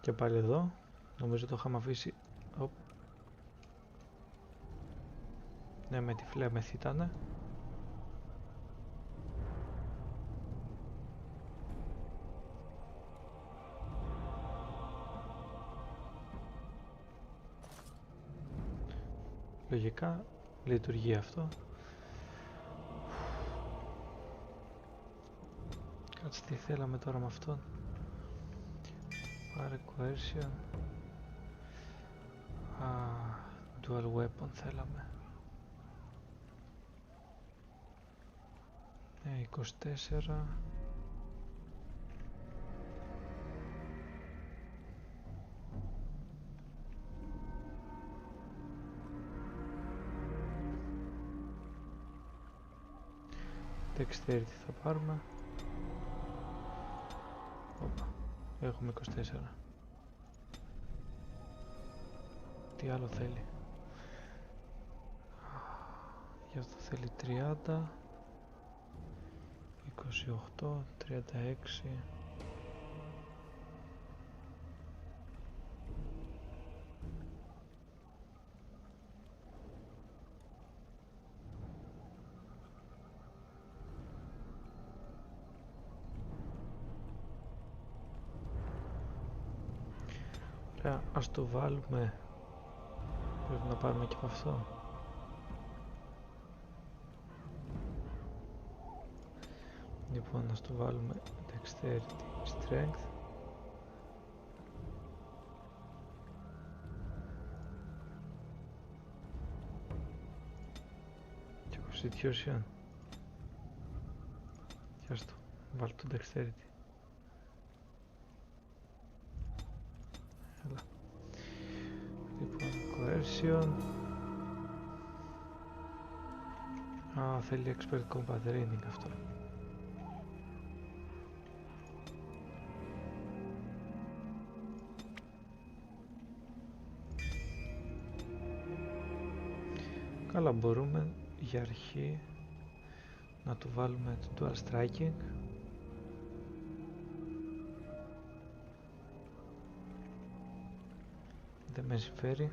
Και πάλι εδώ. Νομίζω το είχαμε αφήσει. Ναι, με τη φλέμεθ ήτανε. Λογικά λειτουργεί αυτό. Κάτσε, τι θέλαμε τώρα με αυτόν. Πάρε coercion. Dual weapon θέλαμε. 24. Dexterity θα πάρουμε. Έχουμε 24. Τι άλλο θέλει? Γι' αυτό θέλει 30, 28, 36. Ωραία, ας το βάλουμε. Πρέπει να πάρουμε και από αυτό. Λοιπόν, ας το βάλουμε Dexterity, Strength. Και Constitution. Και ας το βάλω το Dexterity. Έλα. Λοιπόν, Coercion. Θέλει Expert Combat Training αυτό. Καλά, μπορούμε για αρχή να του βάλουμε το Dual Striking. Δεν με συμφέρει.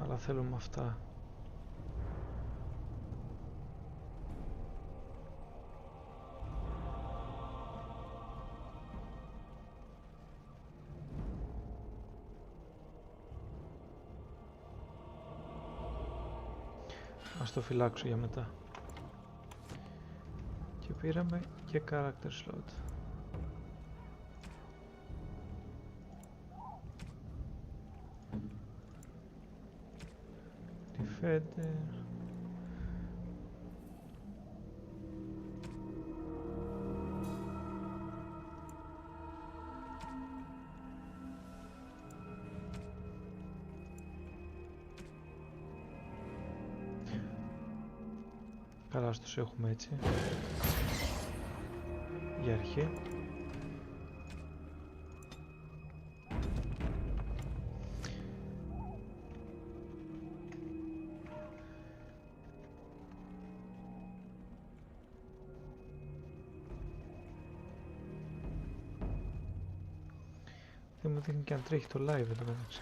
Αλλά θέλουμε αυτά. Ας το φυλάξω για μετά. Και πήραμε και character slot. Defender. Καλά, στους έχουμε έτσι για αρχή. Δεν μου δίνει και αν τρέχει το live εδώ μεταξύ.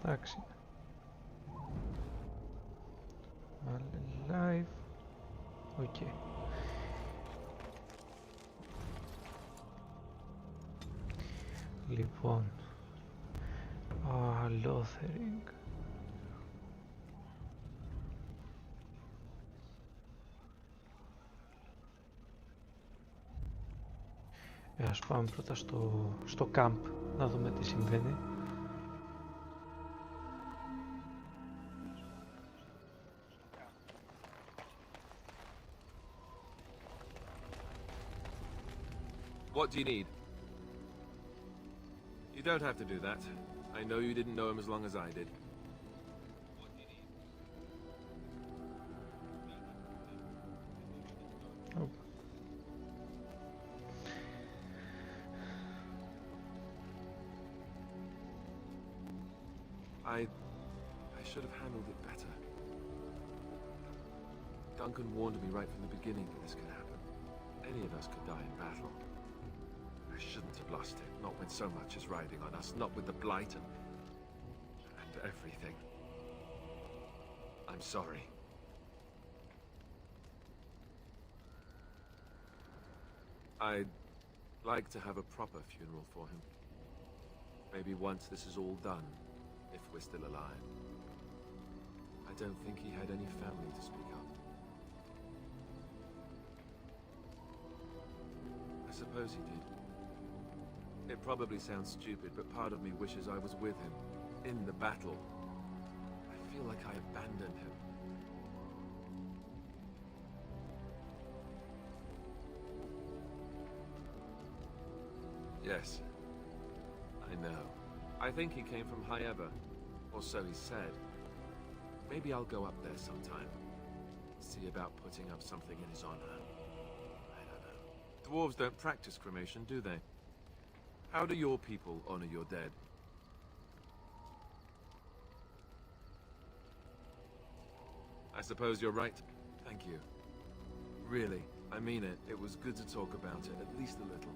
Εντάξει. Βάλε live. Οκ. Λοιπόν. Lothering. Ας πάμε πρώτα στο camp να δούμε τι συμβαίνει. What do you need? You don't have to do that. I know you didn't know him as long as I did. Oh. I should have handled it better. Duncan warned me right from the beginning that this could happen. Any of us could die in battle. I shouldn't have lost it, not with so much as riding on us, not with the blight and everything. I'm sorry. I'd like to have a proper funeral for him. Maybe once this is all done, if we're still alive. I don't think he had any family to speak of. I suppose he did. It probably sounds stupid, but part of me wishes I was with him, in the battle. I feel like I abandoned him. Yes, I know. I think he came from High Ever, or so he said. Maybe I'll go up there sometime. See about putting up something in his honor. I don't know. Dwarves don't practice cremation, do they? How do your people honor your dead? I suppose you're right. Thank you. Really, I mean it. It was good to talk about it, at least a little.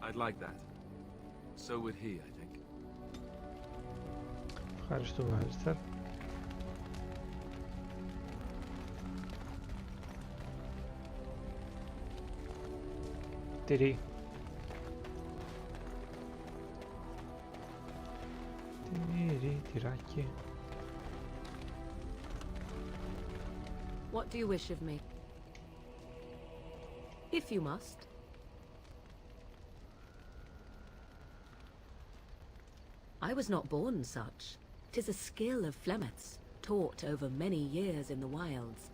I'd like that. So would he, I think. Ευχαριστούμε, Άλιστερ. Τυρί. Τυρί, τυράκι. What do you wish of me? If you must. I was not born such. 'Tis a skill of Flemeth's, taught over many years in the wilds.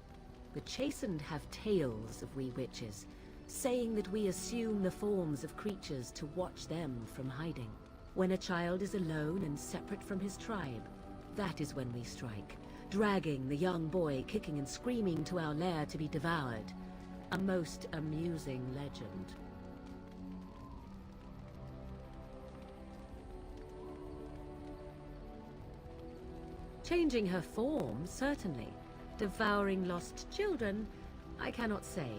The chastened have tales of we witches, saying that we assume the forms of creatures to watch them from hiding. When a child is alone and separate from his tribe, that is when we strike, dragging the young boy kicking and screaming to our lair to be devoured. A most amusing legend. Changing her form, certainly. Devouring lost children, I cannot say.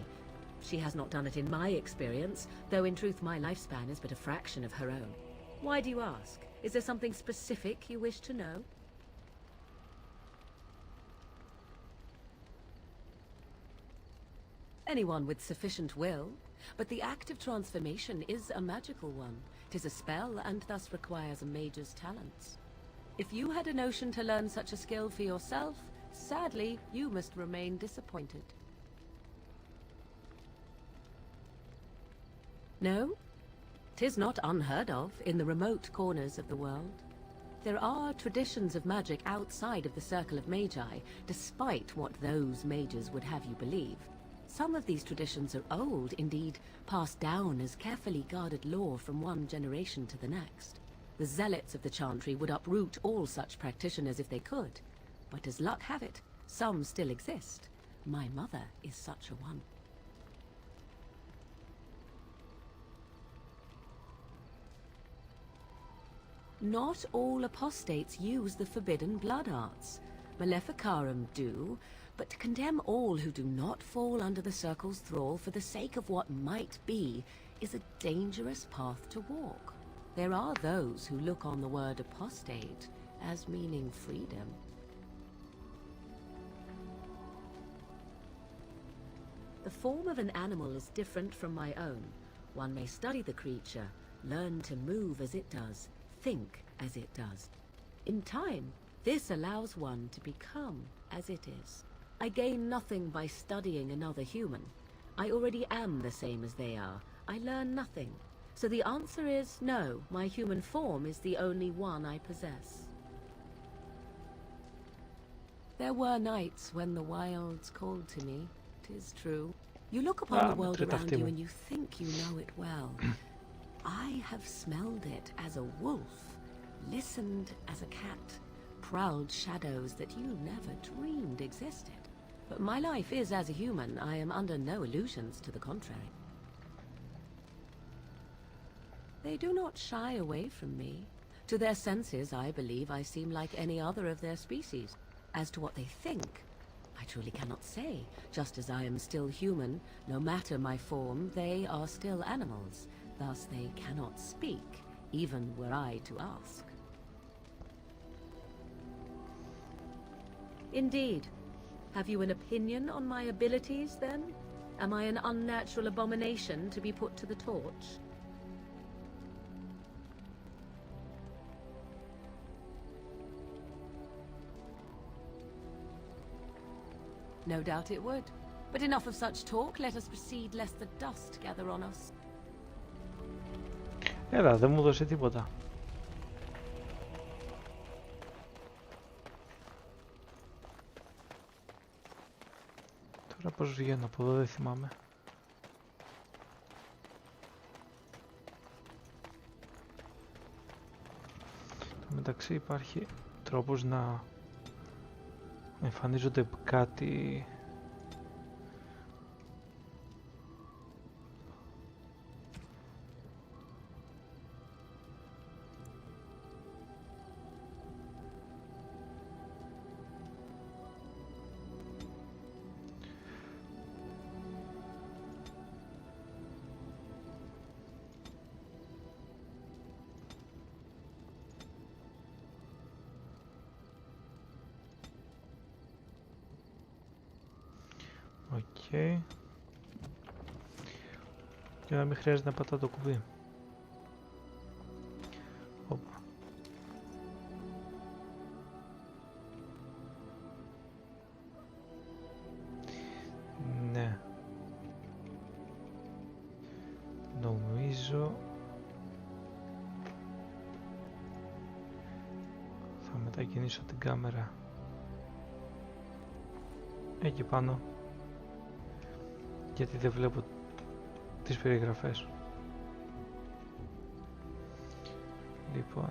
She has not done it in my experience, though in truth my lifespan is but a fraction of her own. Why do you ask? Is there something specific you wish to know? Anyone with sufficient will, but the act of transformation is a magical one. 'Tis a spell and thus requires a mage's talents. If you had a notion to learn such a skill for yourself, sadly, you must remain disappointed. No? 'Tis not unheard of in the remote corners of the world. There are traditions of magic outside of the circle of magi, despite what those mages would have you believe. Some of these traditions are old, indeed, passed down as carefully guarded lore from one generation to the next. The zealots of the chantry would uproot all such practitioners if they could. But as luck have it, some still exist. My mother is such a one. Not all apostates use the forbidden blood arts. Maleficarum do, but to condemn all who do not fall under the circle's thrall for the sake of what might be is a dangerous path to walk. There are those who look on the word apostate as meaning freedom. The form of an animal is different from my own. One may study the creature, learn to move as it does, think as it does. In time, this allows one to become as it is. I gain nothing by studying another human. I already am the same as they are. I learn nothing. So the answer is no, my human form is the only one I possess. There were nights when the wilds called to me, 'tis true. You look upon the world μετρέτα around αυτή you μου. and you think you know it well. I have smelled it as a wolf, listened as a cat, prowled shadows that you never dreamed existed. But my life is as a human. I am under no illusions to the contrary. They do not shy away from me. To their senses, I believe I seem like any other of their species. As to what they think, I truly cannot say. Just as I am still human, no matter my form, they are still animals. Thus they cannot speak, even were I to ask. Indeed. Have you an opinion on my abilities, then? Am I an unnatural abomination to be put to the torch? No doubt it would. But enough of such talk. Let us proceed, lest the dust gather on us. Έλα, δεν μου δώσε τίποτα. Τώρα πώς βγαίνω από εδώ, δεν θυμάμαι. Στο μεταξύ υπάρχει τρόπος να εμφανίζονται κάτι... Okay. Για να μην χρειάζεται να πατάω το κουμπί. Οπα. Ναι. Νομίζω θα μετακινήσω την κάμερα εκεί πάνω, γιατί δεν βλέπω τις περιγραφές. Λοιπόν,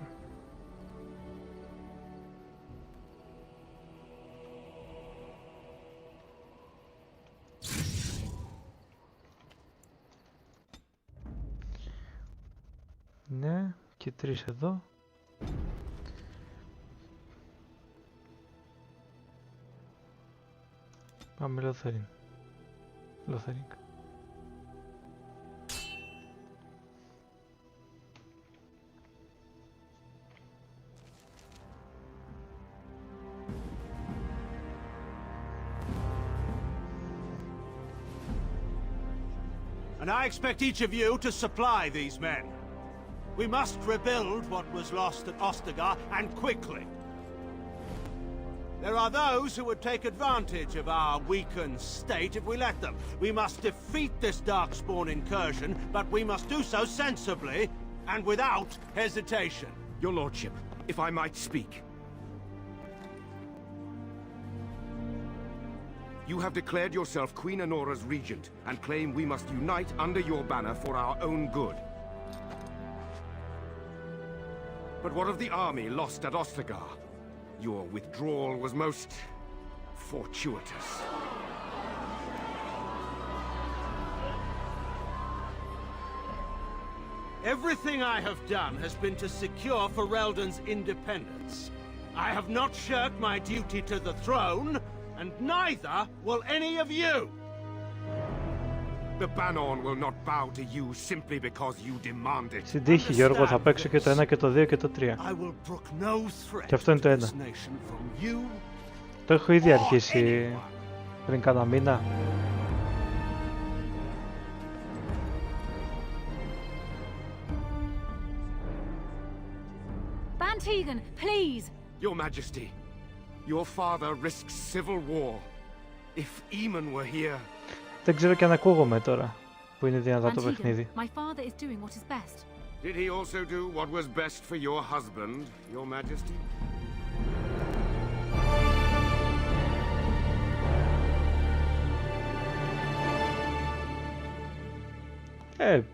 ναι, και 3 εδώ. Πάμε Lothering. Lothering. And I expect each of you to supply these men. We must rebuild what was lost at Ostagar, and quickly. There are those who would take advantage of our weakened state if we let them. We must defeat this Darkspawn incursion, but we must do so sensibly and without hesitation. Your Lordship, if I might speak. You have declared yourself Queen Honora's regent, and claim we must unite under your banner for our own good. But what of the army lost at Ostagar? Your withdrawal was most fortuitous. Everything I have done has been to secure Ferelden's independence. I have not shirked my duty to the throne, and neither will any of you. The Banon will not bow to you simply because you demand it. Στην τύχη, Γιώργο, θα παίξω και το 1 και το 2 και το 3. Και αυτό είναι το 1. Το έχω ήδη αρχίσει πριν κάνα μήνα. Bantegan, please! Your Majesty, your father risks civil war. If Eamon were here... Δεν ξέρω και αν ακούγομαι τώρα που είναι δυνατά το παιχνίδι. My father is doing what is best. Did he also do what was best for your husband, Your Majesty?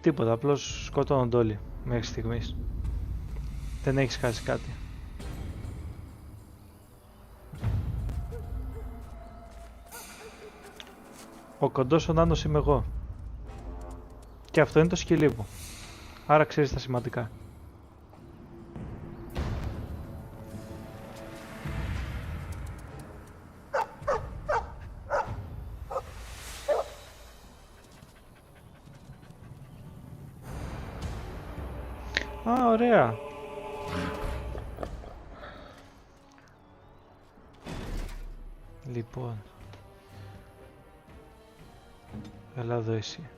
Τίποτα, απλώς σκοτώνονται όλοι μέχρι στιγμής. Δεν έχεις χάσει κάτι. Ο κοντός ο νάνος είμαι εγώ. Και αυτό είναι το σκυλί μου. Άρα ξέρεις τα σημαντικά. Α, ωραία. Λοιπόν. Έλα εδώ εσύ.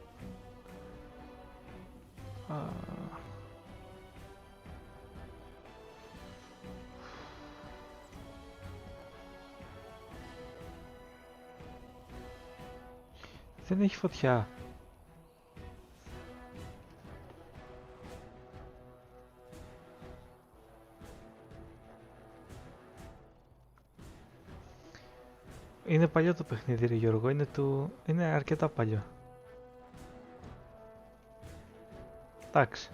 Δεν έχει φωτιά. Είναι παλιό το παιχνίδι, ρε Γιώργο, είναι αρκετά παλιό. Εντάξει.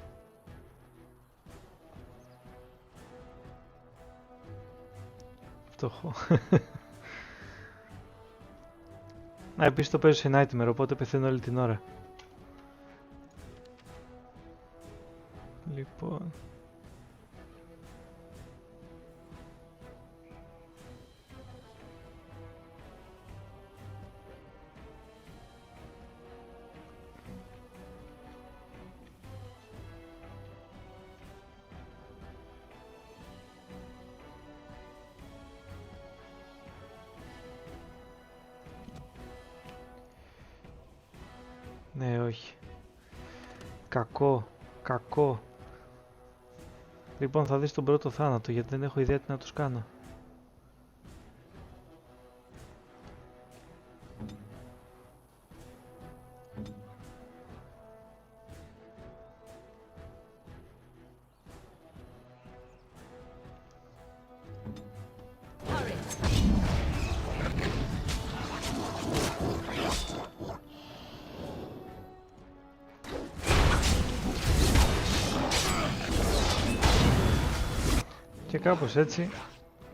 Φτωχό. Επίσης το παίζω σε nightmare, οπότε πεθαίνω όλη την ώρα. Λοιπόν... Ναι, όχι. Κακό. Λοιπόν, θα δεις τον πρώτο θάνατο, γιατί δεν έχω ιδέα τι να τους κάνω. Και κάπως έτσι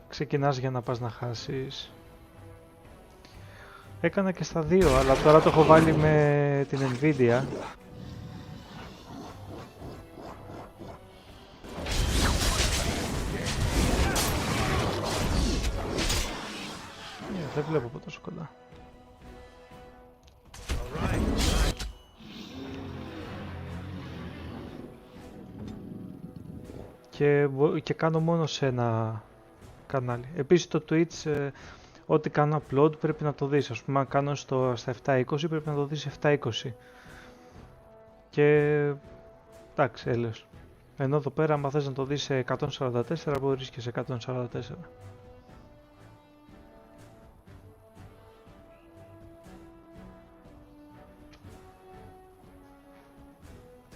ξεκινάς για να πας να χάσεις. Έκανα και στα δύο, αλλά τώρα το έχω βάλει με την Nvidia. Δεν βλέπω από τόσο κοντά. Και κάνω μόνο σε ένα κανάλι. Επίσης το Twitch, ό,τι κάνω upload πρέπει να το δεις. Ας πούμε, αν κάνω στα 720 πρέπει να το δεις 720. Και εντάξει, έλεος. Ενώ εδώ πέρα, άμα θες να το δεις σε 144, μπορείς και σε 144.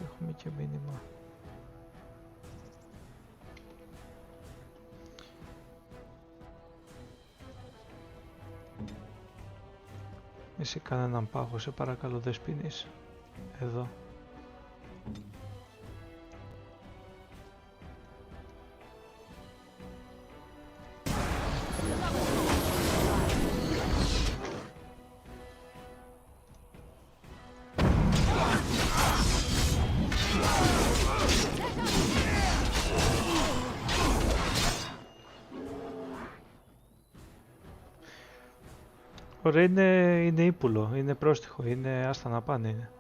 Έχουμε και μήνυμα. Εσύ κανέναν πάγο, σε παρακαλώ, δεν σπίνεις. Εδώ. Ωραία, είναι ύπουλο, είναι πρόστιχο, είναι άστα να πάνε είναι.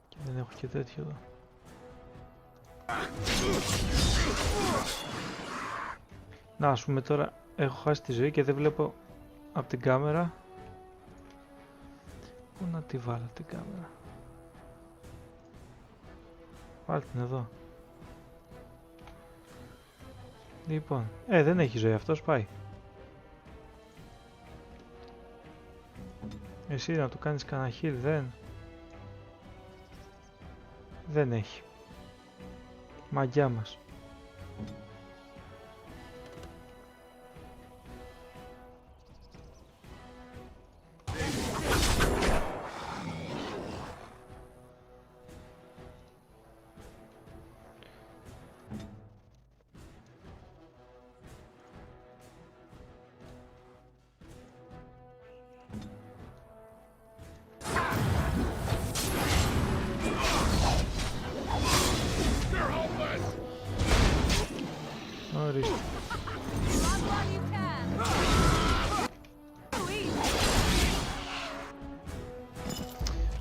Και δεν έχω και τέτοιο εδώ. Να, ας πούμε τώρα έχω χάσει τη ζωή και δεν βλέπω από την κάμερα. Πού να τη βάλω την κάμερα? Βάλτε την εδώ. Λοιπόν, δεν έχει ζωή αυτός, πάει. Εσύ να του κάνεις κανένα heal, δεν έχει. Μαγιά μας.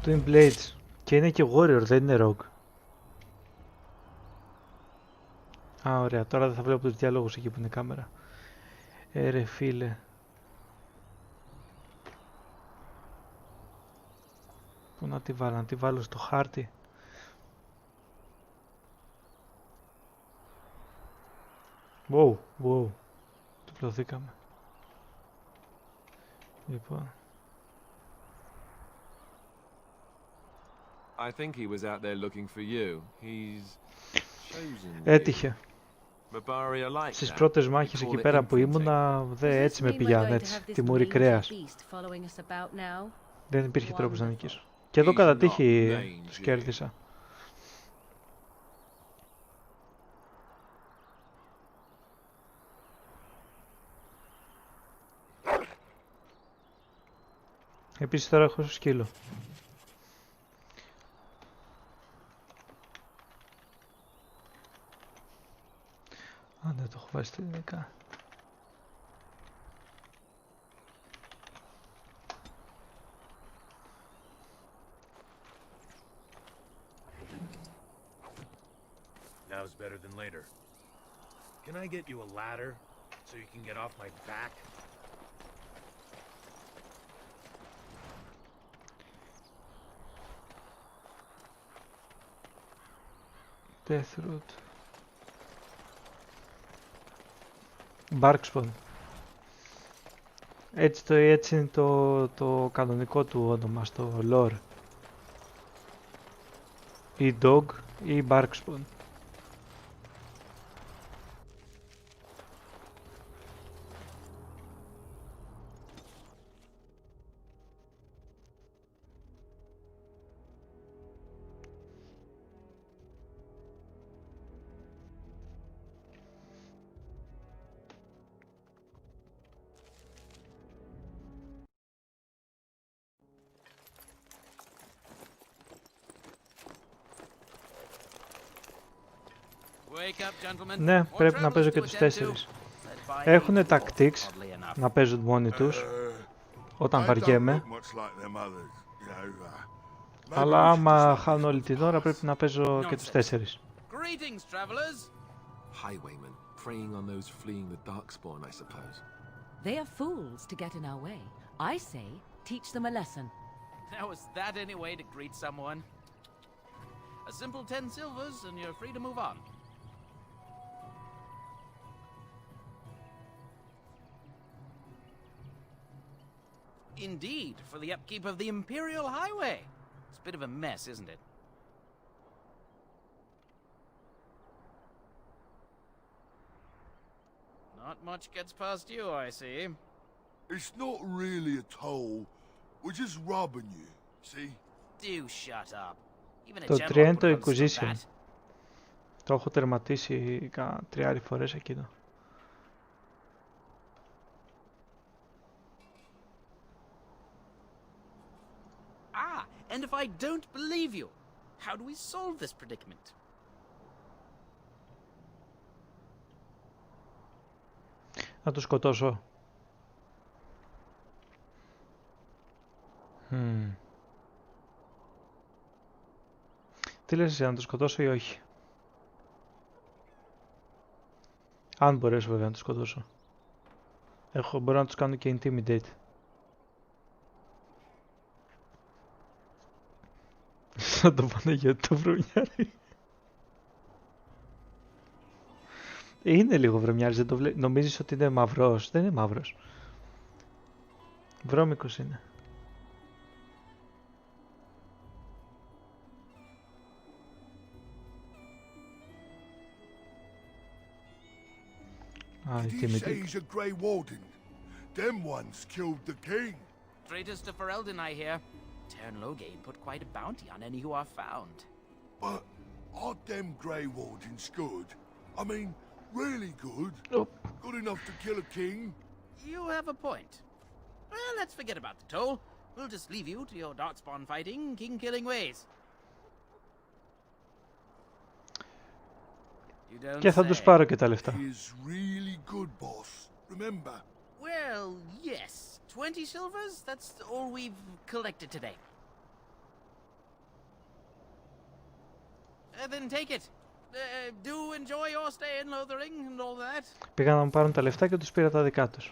Twin Blades. Και είναι και Warrior, δεν είναι Rogue. Α, ωραία. Τώρα δεν θα βλέπω τους διαλόγους εκεί που είναι η κάμερα. Ρε φίλε. Πού να τη βάλω στο χάρτη. Wow. Τυπλωθήκαμε. Λοιπόν. I think he was out there looking for you. He's chosen you. Έτυχε. Mabaria like Στις that. πρώτες We μάχες call εκεί it πέρα που imprinting. ήμουνα, έτσι με πηγάνε έτσι. Τιμούρι κρέας. Δεν υπήρχε τρόπος να νικήσω. Και εδώ κατά τύχη τους κέρδισα. Επίσης τώρα έχω σκύλο. Α, δεν το έχω βάλει στα ελληνικά. Now's better than later. Can I get you a ladder so you can get off my back? Death Root. Barkspawn. Έτσι είναι το κανονικό του όνομα στο lore. Ή Dog ή Barkspawn. Ναι, πρέπει να παίζω και τους 4. Έχουνε tactics να παίζουν μόνοι τους όταν βαριέμαι. Αλλά άμα χάνω όλη την ώρα πρέπει να παίζω και τους 4. Highwaymen preying on those fleeing the darkspawn, I suppose. They are fools to get in our way. I say, teach them a lesson. Now is that any way to greet someone? A simple 10 silvers and you're free to move on. Indeed, for the upkeep of the Imperial Highway. It's a bit of a mess, isn't it? Not much gets past you, I see. It's not really a toll. We're just robbing you, see? Do shut up. Even a Το general 3 είναι would το understand Inquisition. that. Το έχω τερματίσει 3 φορές εκείνο. Ah, and if I don't believe you, how do we solve this predicament? Να το σκοτώσω. Τι λες εσύ, να το σκοτώσω ή όχι? Αν μπορέσω βέβαια να το σκοτώσω. Μπορώ να τους κάνω και intimidate. Θα το Παναγιώτη το βρωμιάρι. Είναι λίγο βρωμιάρης, δεν το βλέπεις. Νομίζεις ότι είναι μαυρός? Δεν είναι μαύρος. Βρώμικος είναι. Did you say he's a Grey Warden? Them ones killed the king. Traitors to Ferelden, I hear. Tern Loghain put quite a bounty on any who are found. But are them Grey Wardens good? I mean, really good? Oh. Good enough to kill a king? You have a point. Well, let's forget about the toll. We'll just leave you to your darkspawn fighting, king-killing ways. You don't Και θα τους πάρω και τα λεφτά. He is really good, boss. Remember? Well, yes. 20 silvers? That's all we've collected today. Then take it. Do enjoy your stay in Lothering and all that. Πήγαν να μου πάρουν τα λεφτά και τους πήρα τα δικά τους.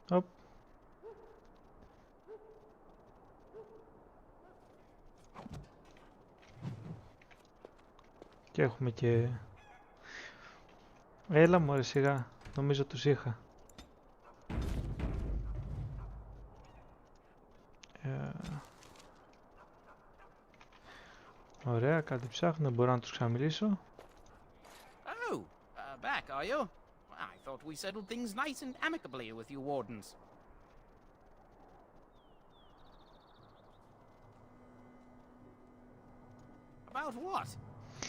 Οπ. Και έχουμε και... Έλα μωρέ σιγά, νομίζω τους είχα. Ωραία, κάτι ψάχνω, μπορώ να τους ξαναμιλήσω. Oh, back are you? I thought we settled things nice and amicably with you Wardens. About what?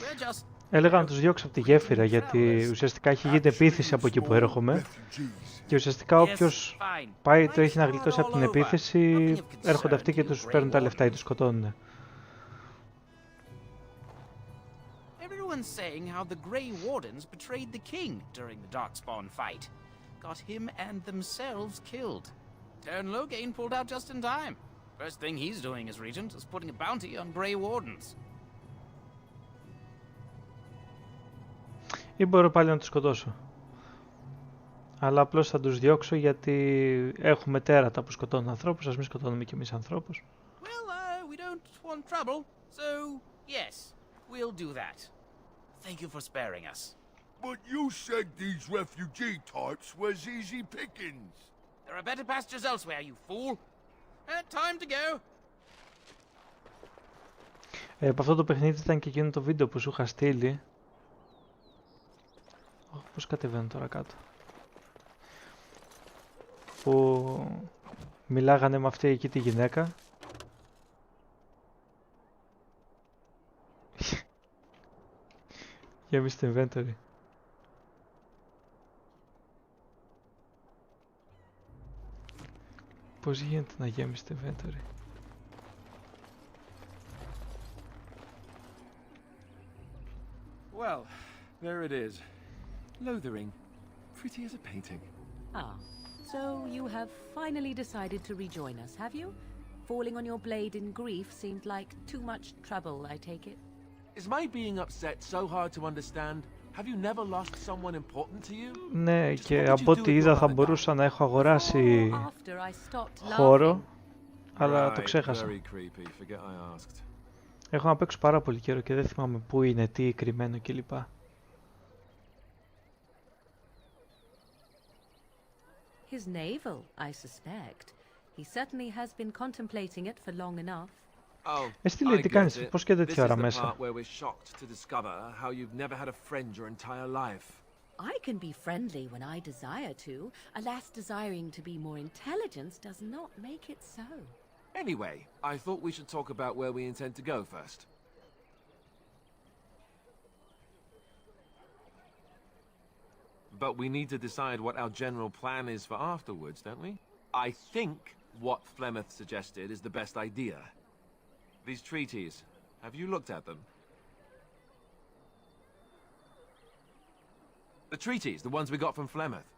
We're just... Έλεγα να τους διώξω από τη γέφυρα γιατί ουσιαστικά έχει γίνει επίθεση από εκεί που έρχομαι και ουσιαστικά όποιος πάει τρέχει να γλιτώσει από την επίθεση, έρχονται αυτοί και τους παίρνουν τα λεφτά ή τους σκοτώνουν. Everyone's saying how the Grey Wardens betrayed the king during the Darkspawn fight. Got him and themselves killed. Turn Loghain pulled out just in time. First thing he's doing as regent is putting a bounty on Grey Wardens. Ή μπορώ πάλι να τους σκοτώσω. Αλλά απλώς θα τους διώξω γιατί έχουμε τέρατα που σκοτώνουν ανθρώπους, ας μην σκοτώνουμε κι εμείς ανθρώπους. Well, we don't want trouble, so yes, we'll do that. Thank you for sparing us. But you said these refugee types was easy pickings. There are better pastures elsewhere, you fool. Time to go. Από αυτό το παιχνίδι ήταν και εκείνο το βίντεο που σου είχα στείλει. Πώς κατεβαίνω τώρα κάτω. Που μιλάγανε με αυτή εκεί τη γυναίκα. Γέμισε το inventory. Πώς γίνεται να γέμισε το inventory? Well, there it is. Lothering. Pretty as a painting. Ah, so you have finally decided to rejoin us, have you? Falling on your blade in grief seemed like too much trouble, I take it. Is my being upset so hard to understand? Have you never lost someone important to you? Ναι, και από ό,τι είδα θα μπορούσα να έχω αγοράσει χώρο, αλλά το ξέχασα. Έχω να παίξω πάρα πολύ καιρό και δεν θυμάμαι πού είναι, τι κρυμμένο κλπ. His navel, I suspect. He certainly has been contemplating it for long enough. Εσύ τι κάνεις, πώς και τέτοια ώρα μέσα? I can be friendly when I desire to. Alas, desiring to be more intelligent does not make it so. Anyway, I thought we should talk about where we intend to go first. But we need to decide what our general plan is for afterwards, don't we? I think what Flemeth suggested is the best idea. These treaties, have you looked at them? The treaties, the ones we got from Flemeth.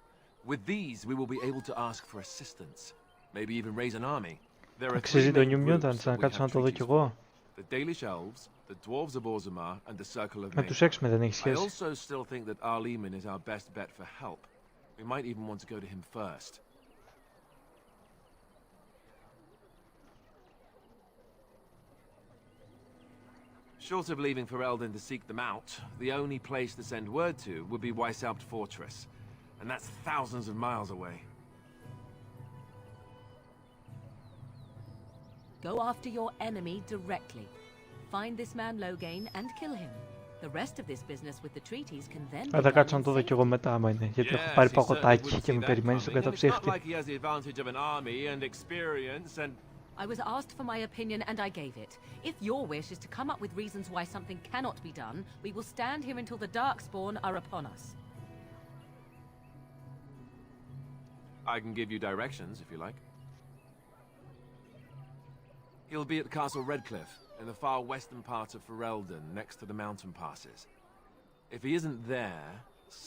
With these, we will be able to ask for assistance. Maybe even raise an army. There are three main groups that we have treaties with. The Dalish Elves, the Dwarves of Orzammar, and the Circle of Magi. I also still think that Arleman is our best bet for help. We might even want to go to him first. Short of leaving Ferelden to seek them out, the only place to send word to would be Weishaupt Fortress, and that's thousands of miles away. Go after your enemy directly. Find this man Loghain and kill him. The rest of this business with the treaties can then be Θα κάτσω να το δω κι εγώ μετά άμα είναι, γιατί έχω πάρει παγωτάκι και με περιμένει στον καταψύχτη. I was asked for my opinion and I gave it. If your wish is to come up with reasons why something cannot be done, we will stand here until the Darkspawn are upon us. I can give you directions if you like. He'll be at Castle Redcliffe, in the far western part of Ferelden, next to the mountain passes. If he isn't there,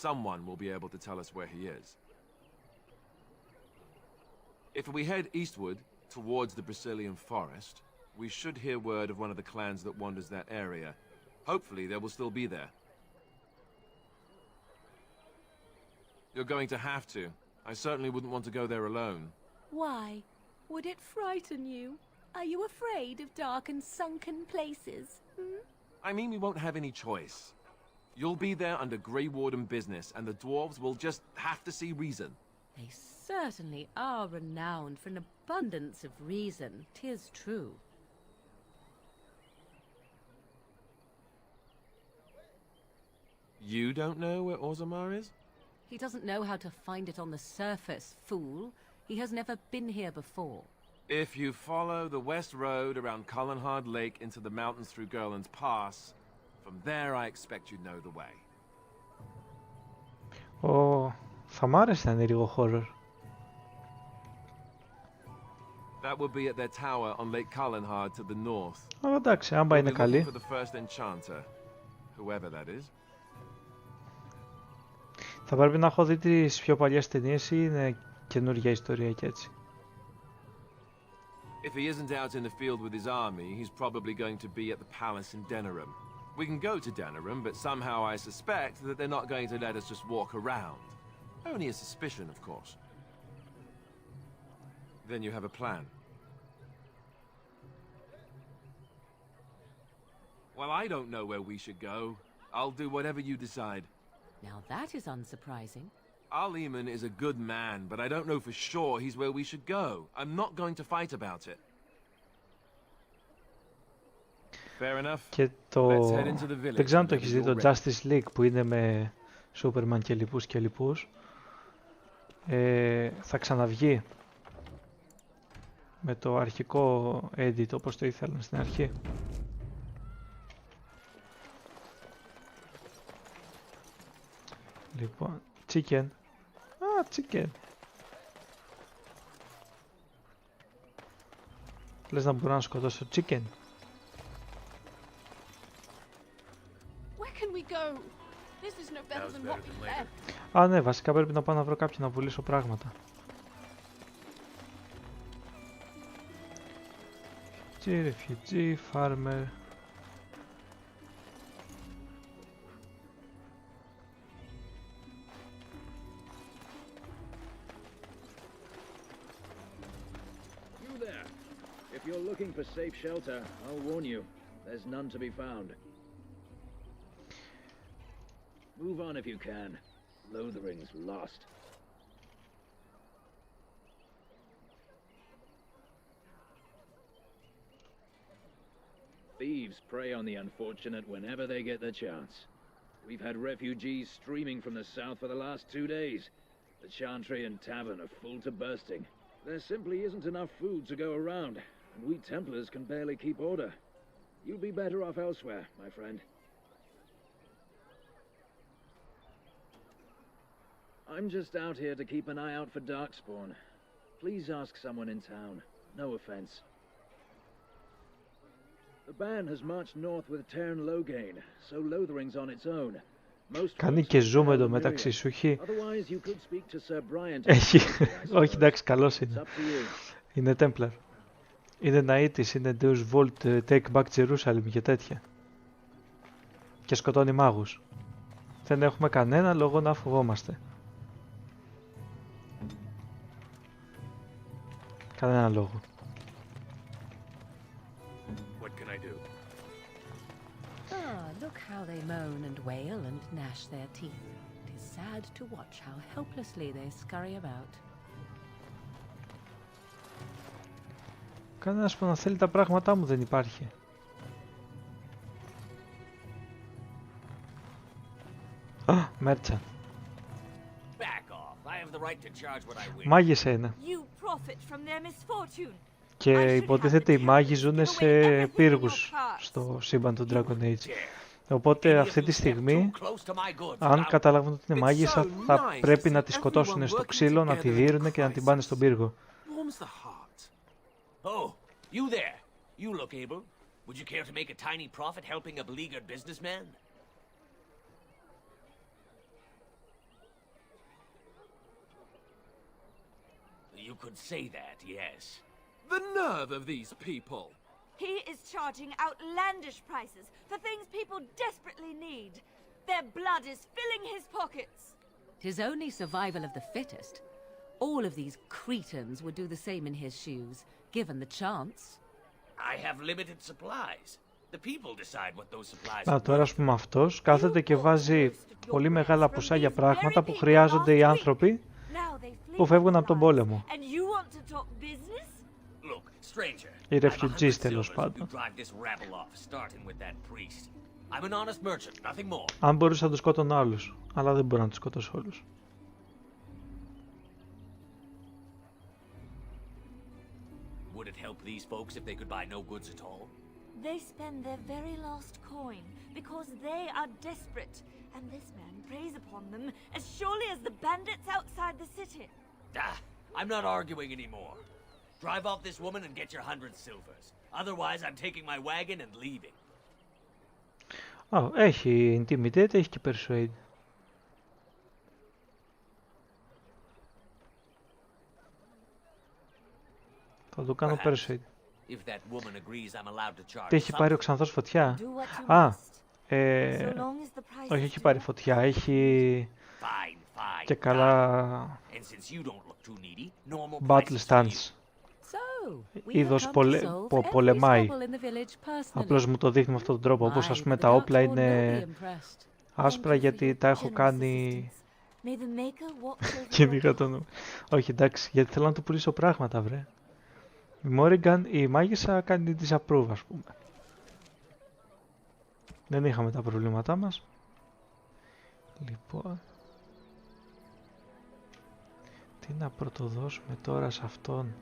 someone will be able to tell us where he is. If we head eastward, towards the Brazilian forest, we should hear word of one of the clans that wanders that area. Hopefully they will still be there. You're going to have to. I certainly wouldn't want to go there alone. Why? Would it frighten you? Are you afraid of dark and sunken places? Hmm? I mean, we won't have any choice. You'll be there under Grey Warden business, and the dwarves will just have to see reason. They certainly are renowned for an abundance of reason, 'tis true. You don't know where Orzammar is? He doesn't know how to find it on the surface, fool. He has never been here before. If you follow the west road around Cullenhard Lake into the mountains through Gerland's Pass, from there I expect you'd know the way. Θα μ' άρεσε να είναι λίγο horror. That would be at their tower on Lake Cullenhard to the north. Αλλά εντάξει, άμα είναι καλή. For the first enchanter, whoever that is. Θα πρέπει να έχω δει τις πιο παλιές ταινίες ή είναι καινούργια ιστορία και έτσι. If he isn't out in the field with his army, he's probably going to be at the palace in Denerim. We can go to Denerim, but somehow I suspect that they're not going to let us just walk around. Only a suspicion, of course. Then you have a plan. Well, I don't know where we should go. I'll do whatever you decide. Now that is unsurprising. Al-Eman is a good man, but I don't know for sure he's where we should go. I'm not going to fight about it. Fair enough. Και Let's head into the village. δεν ξέρω αν το έχεις δει το Justice League που είναι με Superman και λοιπούς και λοιπούς. Θα ξαναβγεί με το αρχικό edit όπως το ήθελαν στην αρχή. Λοιπόν, chicken. Chicken. Λες να μπορώ να σκοτώσω chicken. Ναι, βασικά πρέπει να πάω να βρω κάποιον να πουλήσω πράγματα. Refugee, farmer. If you're looking for safe shelter, I'll warn you, there's none to be found. Move on if you can. Lothering's lost. Thieves prey on the unfortunate whenever they get the chance. We've had refugees streaming from the south for the last 2 days. The chantry and tavern are full to bursting. There simply isn't enough food to go around, and we Templars can barely keep order. You'll be better off elsewhere, my friend. I'm just out here to keep an eye out for Darkspawn. Please ask someone in town. No offense. The band has marched north with Tern Loghain, so Lothering's on its own. Κάνει και zoom εντωμεταξύ σου, έχει... Έχει... Όχι, εντάξει, καλός είναι. Είναι Templar. Είναι Ναΐτης, είναι Deus Volt, Take Back Jerusalem και τέτοια. Και σκοτώνει μάγους. Δεν έχουμε κανένα λόγο να φοβόμαστε. Κανένα λόγο. Look how they moan and wail and gnash their teeth. It is sad to watch how helplessly they scurry about. Κανένας που να θέλει τα πράγματά μου δεν υπάρχει. Μέρτσα. Μάγισσα είναι. Και υποτίθεται οι μάγοι ζουν σε πύργους στο σύμπαν του Dragon Age. Οπότε αυτή τη στιγμή, αν καταλάβουν ότι είναι μάγισσα, θα πρέπει να τη σκοτώσουν στο ξύλο, να τη δίρουν και να την πάνε στον πύργο. You there. You look able. Would you care to make a tiny profit helping a beleaguered businessman? You could say that, yes. The nerve of these people! He is charging outlandish prices for things people desperately need. Their blood is filling his pockets. 'Tis only survival of the fittest. All of these cretins would do the same in his shoes, given the chance. I have limited supplies. The people decide what those supplies Να are. τώρα ας πούμε αυτός κάθεται και βάζει πολύ μεγάλα ποσά για πράγματα που χρειάζονται οι άνθρωποι που φεύγουν από τον πόλεμο. And you want to talk business? Look, stranger. Οι I have refugees 100 τέλος silvers πάντων. to drive this rabble off, starting with that priest. I'm an honest merchant, nothing more. Αν μπορούσα να τους σκότωνα όλους, αλλά δεν μπορώ να τους σκοτώσω όλους. Would it help these folks if they could buy no goods at all? They spend their very last coin because they are desperate, and this man preys upon them as surely as the bandits outside the city. Ah, I'm not arguing anymore. Drive off this woman and get your 100 silvers. Otherwise, I'm taking my wagon and leaving. Έχει intimidate, έχει και persuade. Θα το κάνω persuade. Τι έχει πάρει ο Ξανθός φωτιά? Όχι, έχει πάρει φωτιά, έχει και καλά battle stance. Είδος πολεμάει. Απλώς μου το δείχνει με αυτόν τον τρόπο, όπως ας πούμε τα όπλα είναι άσπρα γιατί τα έχω κάνει κυνηγά το νου. Όχι, εντάξει, γιατί θέλω να του πουλήσω πράγματα, βρε. Η Μόριγκαν, η μάγισσα κάνει disapprove, ας πούμε. Δεν είχαμε τα προβλήματά μας. Λοιπόν, τι να πρωτοδώσουμε τώρα σε αυτόν?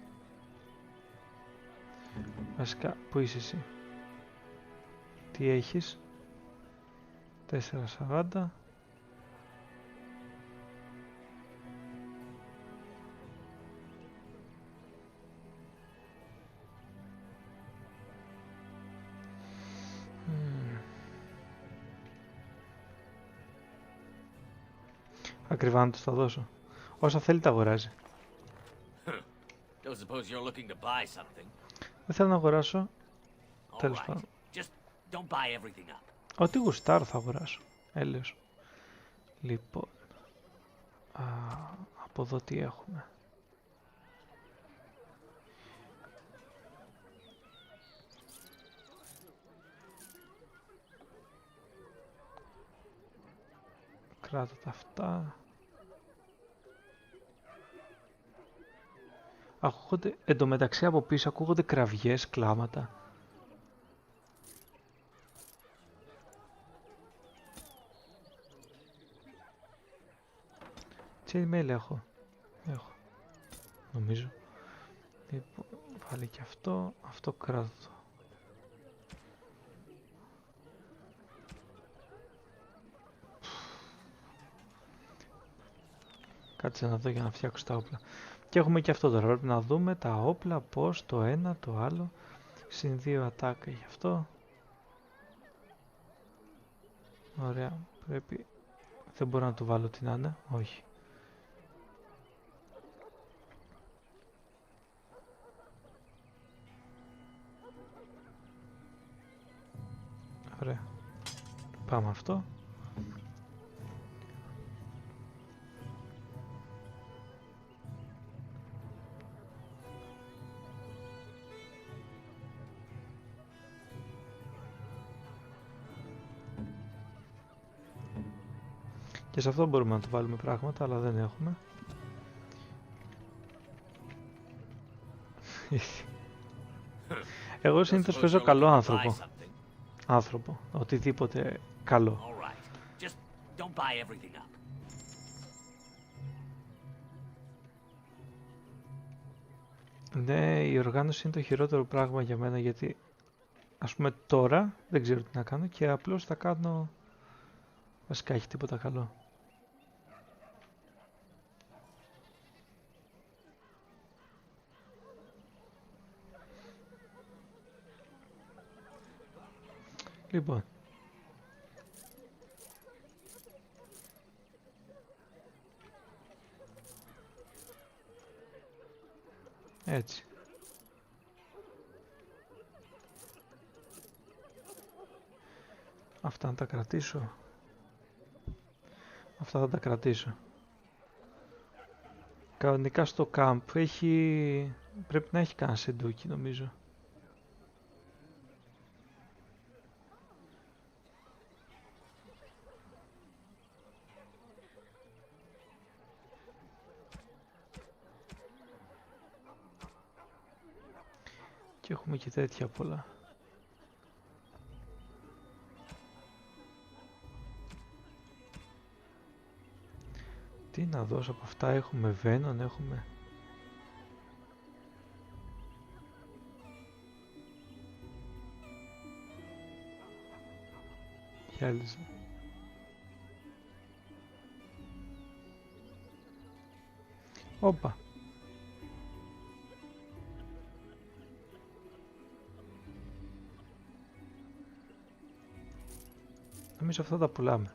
Βασικά, πού είσαι εσύ? Τι έχεις? 4,40. Ακριβά να τους τα δώσω. Όσα θέλει τα αγοράζει. Δεν θέλω να αγοράσω. Τέλος πάντων. Ό,τι γουστάρω θα αγοράσω. Έλεος. Λοιπόν. Από εδώ τι έχουμε? Κράτα τα αυτά. Ακούγονται, εντωμεταξύ από πίσω ακούγονται κραυγές, κλάματα. Chainmail έχω. Νομίζω. Λοιπόν, βάλει και αυτό. Αυτό κράτω. Κάτσε να δω για να φτιάξω τα όπλα. Και έχουμε και αυτό τώρα. Πρέπει να δούμε τα όπλα, πώς, το ένα, το άλλο. Συν 2 ατάκα γι' αυτό. Ωραία. Πρέπει... Δεν μπορώ να του βάλω την άνα. Όχι. Ωραία. Πάμε αυτό. Και σε αυτό μπορούμε να του βάλουμε πράγματα, αλλά δεν έχουμε. Εγώ συνήθως παίζω καλό άνθρωπο. Οτιδήποτε καλό. Ναι, η οργάνωση είναι το χειρότερο πράγμα για μένα, γιατί ας πούμε τώρα δεν ξέρω τι να κάνω και απλώς θα κάνω... Βασικά έχει τίποτα καλό. Λοιπόν. Έτσι. Αυτά να τα κρατήσω. Αυτά θα τα κρατήσω. Κανονικά στο camp έχει... πρέπει να έχει κανένα σεντούκι νομίζω. Και έχουμε και τέτοια πολλά. Τι να δώσω από αυτά, έχουμε βένον, έχουμε... Γυάλιζα. Όπα. Νομίζω αυτά τα πουλάμε.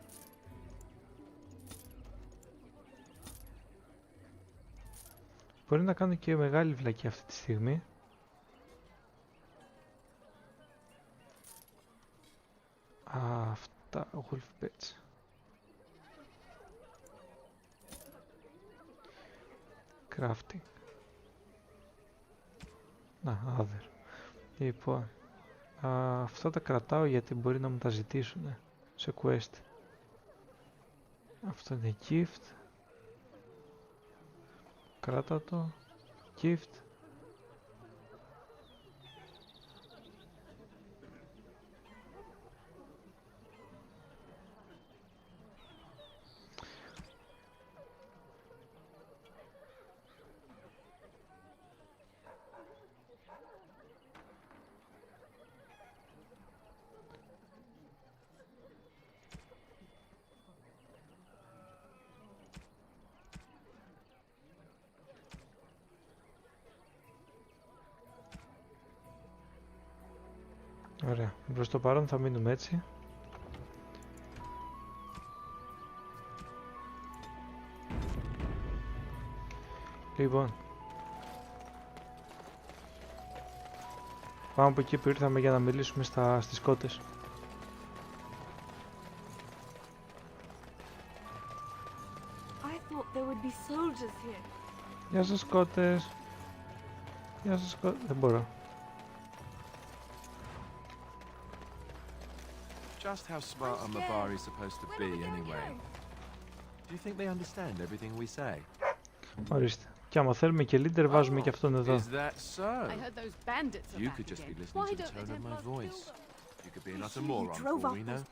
Μπορεί να κάνω και μεγάλη βλακή αυτή τη στιγμή. Αυτά, wolf beds. Crafting. Να, other. Λοιπόν, αυτά τα κρατάω γιατί μπορεί να μου τα ζητήσουν σε quest. Αυτό είναι gift. Κράτα το. Gift. Ωραία, προς το παρόν θα μείνουμε έτσι. Λοιπόν, πάμε από εκεί που ήρθαμε για να μιλήσουμε στις κότες. Γεια σας κότες. Γεια σας κότες. Δεν μπορώ. Just how smart are Mabari supposed to be, anyway? Do you think they understand everything we say? Ορίστε. Και άμα θέλουμε και leader, βάζουμε και αυτόν εδώ. Is that so? You could just be listening to the tone of my voice. You could be another moron, for we know.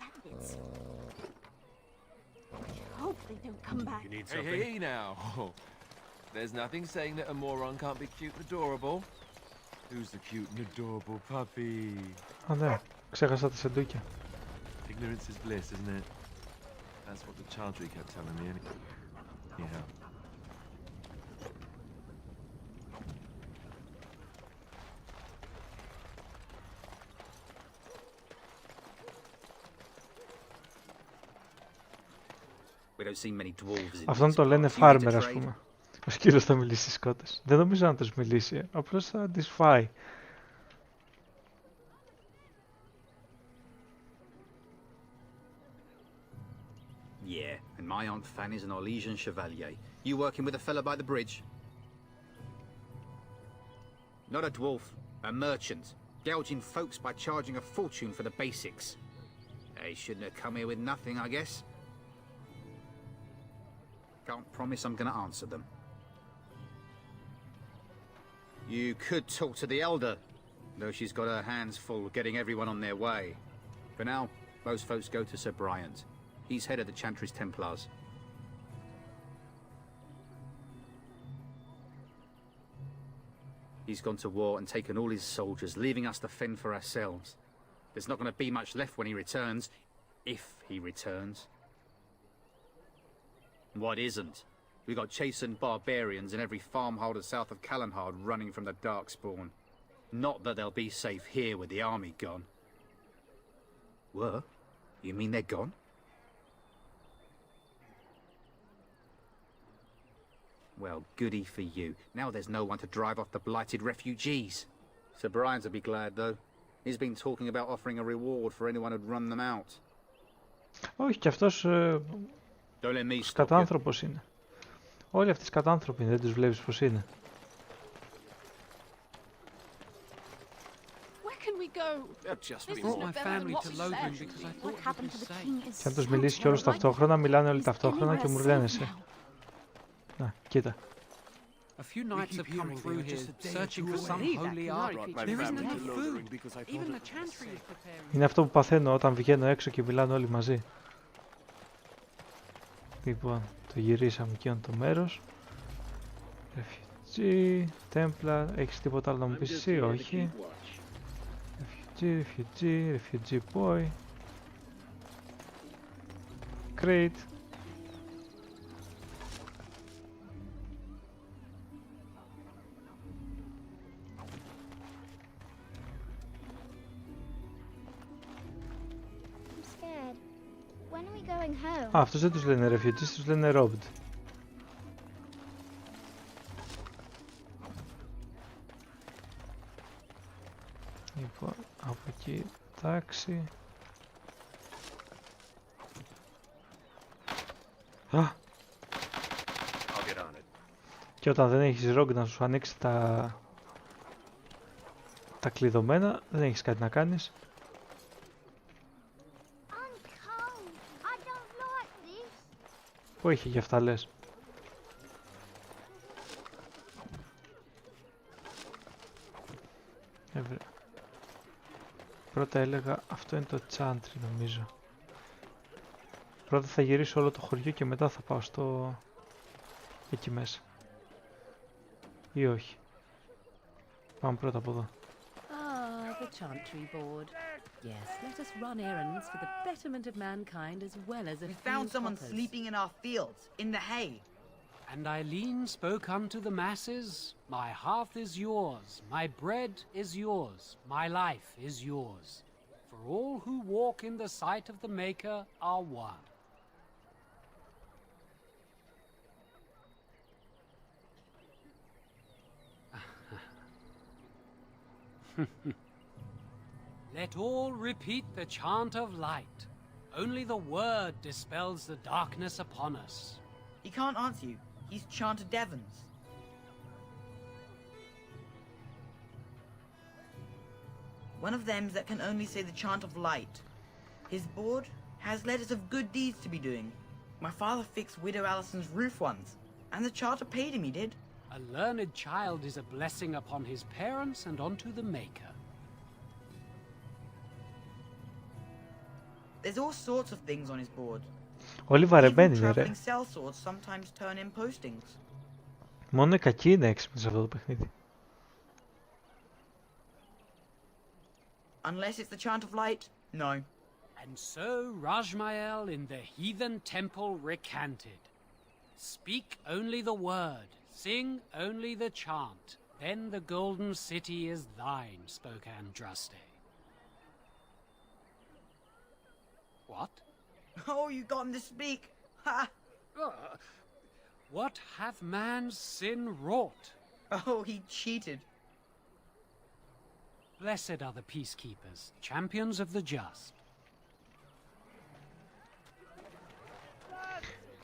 Hope they don't come back. You need something? Hey, now. There's nothing saying that a moron can't be cute and adorable. Who's the cute and adorable puppy? Α, ναι. Ξέχασα τα σεντούκια. Ignorance is bliss, isn't it? That's what the Chantry kept telling me. Yeah. Αυτόν το λένε farmer, ας πούμε. Ο σκύλος θα μιλήσει στις κότες. Δεν νομίζω να τους μιλήσει, απλώς θα τις φάει. Yeah, and my Aunt Fanny's an Orlesian chevalier. You working with a fella by the bridge? Not a dwarf, a merchant. Gouging folks by charging a fortune for the basics. They shouldn't have come here with nothing, I guess. Can't promise I'm gonna answer them. You could talk to the elder, though she's got her hands full getting everyone on their way. For now, most folks go to Sir Bryant. He's head of the Chantry's Templars. He's gone to war and taken all his soldiers, leaving us to fend for ourselves. There's not going to be much left when he returns, if he returns. What isn't? We've got chastened barbarians in every farmholder south of Callanhard running from the Darkspawn. Not that they'll be safe here with the army gone. What? You mean they're gone? Well, goody for you. Now there's no one to drive off the blighted refugees. Sir Brian will be glad, though. He's been talking about offering a reward for anyone who'd run them out. Όχι, και αυτός σκατάνθρωπος είναι. Όλοι αυτοί σκατάνθρωποι είναι, δεν τους βλέπεις πως είναι. Και αν τους μιλήσει κι όλους ταυτόχρονα, μιλάνε όλοι ταυτόχρονα και μουρλαίνεσαι. Να, κοίτα. A few knights have come through here searching for some holy art. There isn't enough food. Even the chantry is preparing. Είναι αυτό που παθαίνω όταν βγαίνω έξω και μιλάνε όλοι μαζί. Λοιπόν, το γυρίσαμε εκείνο το μέρος. Refugee, Templar, έχεις τίποτα άλλο να μου πεις εσύ? Όχι. Refugee boy. Great. Α, αυτούς δεν τους λένε refugees, τους λένε robbed. Λοιπόν, από εκεί, τάξη. Α! Και όταν δεν έχεις rogue να σου ανοίξει τα κλειδωμένα, δεν έχεις κάτι να κάνεις. Πού είχε γι' αυτά λες? Πρώτα έλεγα αυτό είναι το Chantry νομίζω. Πρώτα θα γυρίσω όλο το χωριό και μετά θα πάω στο... εκεί μέσα. Ή όχι. Πάμε πρώτα από εδώ. The Chantry board. Yes, let us run errands for the betterment of mankind as well as a We found someone sleeping in our fields, in the hay. And Eileen spoke unto the masses, my hearth is yours, my bread is yours, my life is yours. For all who walk in the sight of the Maker are one. Let all repeat the chant of light. Only the word dispels the darkness upon us. He can't answer you. He's chanted Devons. One of them that can only say the chant of light. His board has letters of good deeds to be doing. My father fixed Widow Allison's roof once, and the charter paid him, he did. A learned child is a blessing upon his parents and onto the Maker. There's all sorts of things on his board. Όλοι βαρεμένοι είναι, ρε. Traveling sellswords sometimes turn in postings. Μόνο οι κακοί είναι έξυπνοι σε αυτό το παιχνίδι. Unless it's the chant of light, no. And so Rajmael in the heathen temple recanted. Speak only the word, sing only the chant, then the golden city is thine, spoke Andraste. What? Oh, you got him to speak! Ha! What hath man's sin wrought? Oh, he cheated. Blessed are the peacekeepers, champions of the just.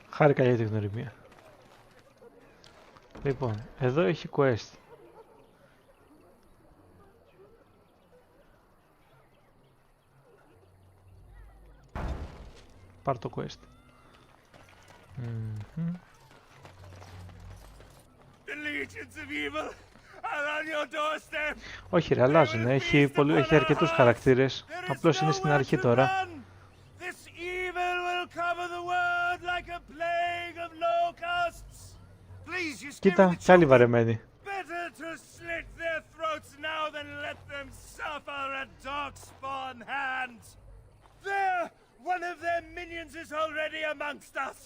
Χάρηκα για την γνωριμία. Λοιπόν, εδώ έχει quest. Πάρ' το quest. Όχι ρε, αλλάζουν. Έχει αρκετούς χαρακτήρες. Απλώς είναι στην αρχή τώρα. Κοίτα, κι άλλοι βαρεμένοι. One of their minions is already amongst us.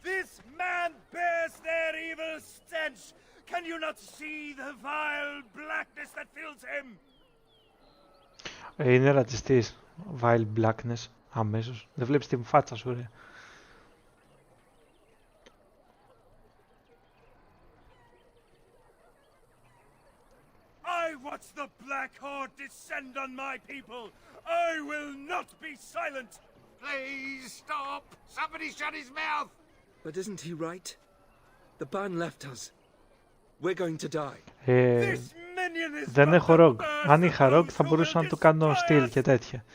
This man bears their evil stench. Can you not see the vile blackness that fills him? Είναι ρατσιστής. Vile blackness. Αμέσως. Δεν βλέπεις την φάτσα σου, ρε. I watch the Black Horde descend on my people. I will not be silent. Please stop! Somebody shut his mouth! But isn't he right? The ban left us. We're going to die. Δεν έχω ροκ. Αν είχα ροκ θα μπορούσα να του κάνω στυλ και τέτοια.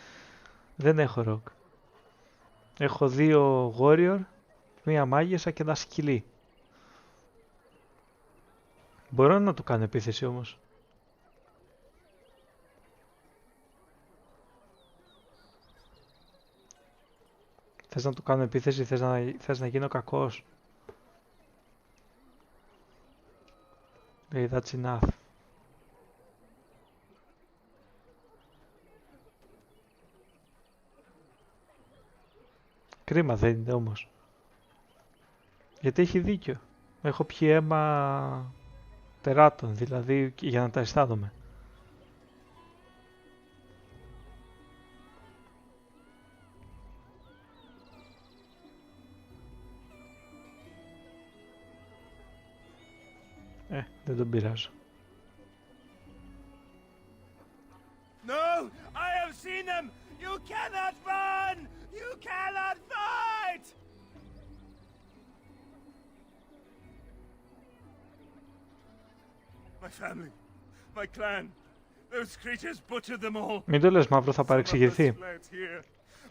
Δεν έχω ροκ. Έχω 2 warrior, 1 μάγισσα και 1 σκυλί. Μπορώ να του κάνω επίθεση όμως. Θες να του κάνω επίθεση, θες να γίνω κακός. That's enough. Κρίμα δεν είναι όμως. Γιατί έχει δίκιο. Έχω πιει αίμα τεράτων, δηλαδή για να τα αισθάνομαι. Δεν τον πειράζω. No, I have seen them. You cannot run. You cannot fight. My family, my clan, those creatures butchered them all. Μην το λες, μαύρο, θα παρεξηγηθεί.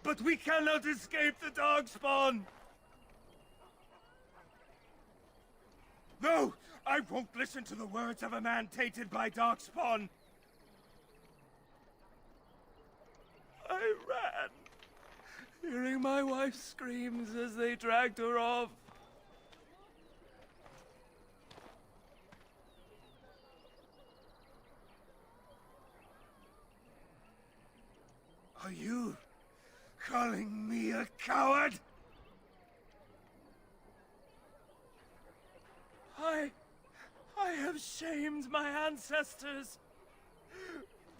But we cannot escape the darkspawn. No, I won't listen to the words of a man tainted by darkspawn. I ran, hearing my wife's screams as they dragged her off. Are you calling me a coward? I have shamed my ancestors,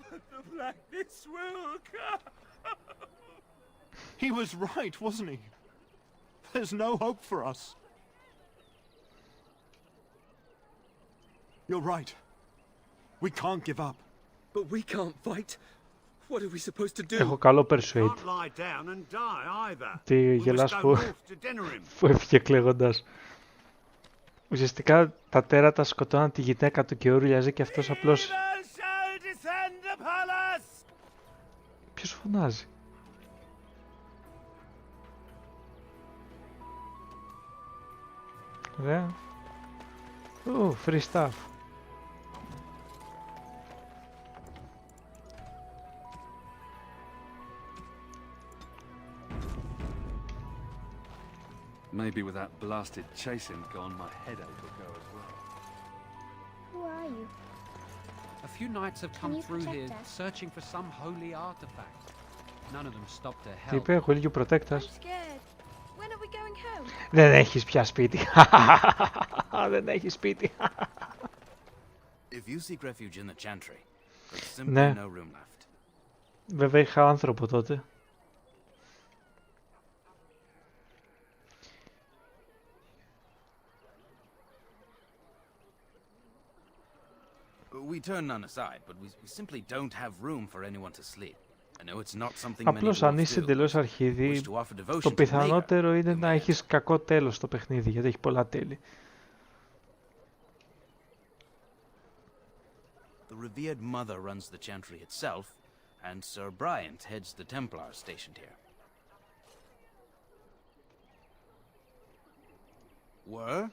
but the blackness will come. He was right, wasn't he? There's no hope for us. You're right. We can't give up. But we can't fight. What are we supposed to do? Έχω καλό persuade. Can't lie down and die either. Τι γελάς που έφυγε κλαίγοντας. Ουσιαστικά τα τέρατα σκοτώναν τη γυναίκα του και ούρλιαζε και αυτός απλώς... Ποιος φωνάζει? Ωραία. Free stuff. Maybe with that blasted chasing gone, my headache will go as well. Who are you? A few knights have come you through protect here us? searching for some holy artifact. None of them stopped to Τι help. είπε, will you protect us? Scared. When are we going home? Δεν έχεις πια σπίτι. Δεν έχεις σπίτι. If you seek refuge in the Chantry, there's simply Ναι. no room left. Βέβαια είχα άνθρωπο τότε. We turn none aside, but we simply don't have room for anyone to sleep. I know it's not something many Απλώς αν dwarves είσαι do. εντελώς αρχίδι, Wish to offer devotion το to πιθανότερο είναι να έχεις κακό τέλος στο παιχνίδι, γιατί έχει πολλά τέλη. The revered mother runs the Chantry itself, and Sir Bryant heads the Templars stationed here. Were?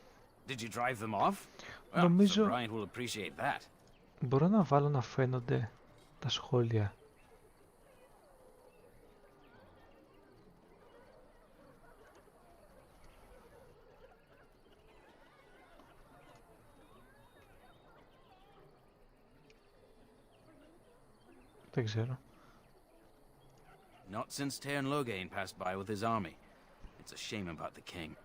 Did you drive them off? Well, Sir Νομίζω Bryant will appreciate that. μπορώ να βάλω να φαίνονται τα σχόλια. Δεν ξέρω. Not since Tairn Loghain passed by with his army. It's a shame about the king.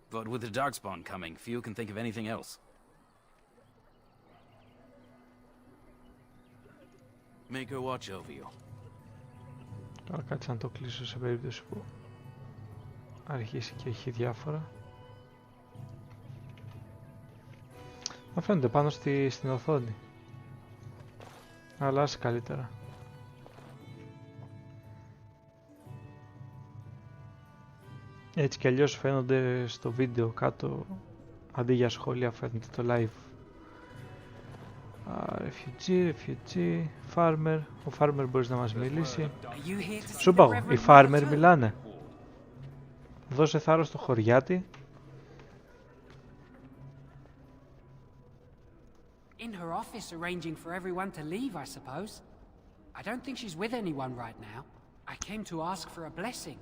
But with the Darkspawn coming, few can think of anything else. Make her watch over you. Τώρα κάτσε να το κλείσω σε περίπτωση που αρχίσει και έχει διάφορα. Να φαίνονται πάνω στην οθόνη. Αλλά ας καλύτερα. Έτσι κι αλλιώς φαίνονται στο βίντεο κάτω, αντί για σχόλια φαίνεται το live. Refugee, farmer. Ο farmer μπορείς να μας μιλήσει. Σου είπα εγώ, οι farmer μιλάνε. Δώσε θάρρος στο χωριάτη. In her office arranging for everyone to leave, I suppose. I don't think she's with anyone right now. I came to ask for a blessing.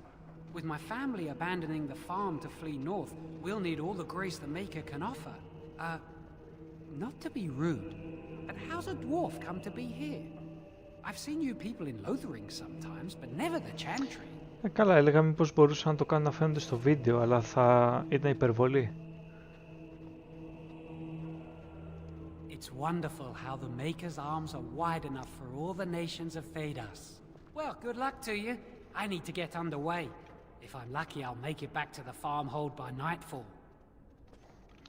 With my family abandoning the farm to flee north, we'll need all the grace the Maker can offer. Not to be rude, but how's a dwarf come to be here? I've seen you people in Lothering sometimes, but never the Chantry. Καλά, έλεγα μήπως μπορούσαν να το κάνουν να φαίνονται στο βίντεο, αλλά θα ήταν υπερβολή. It's wonderful how the Maker's arms are wide enough for all the nations of Thedas. Well, good luck to you. I need to get underway. If I'm lucky, I'll make it back to the farmhold by nightfall.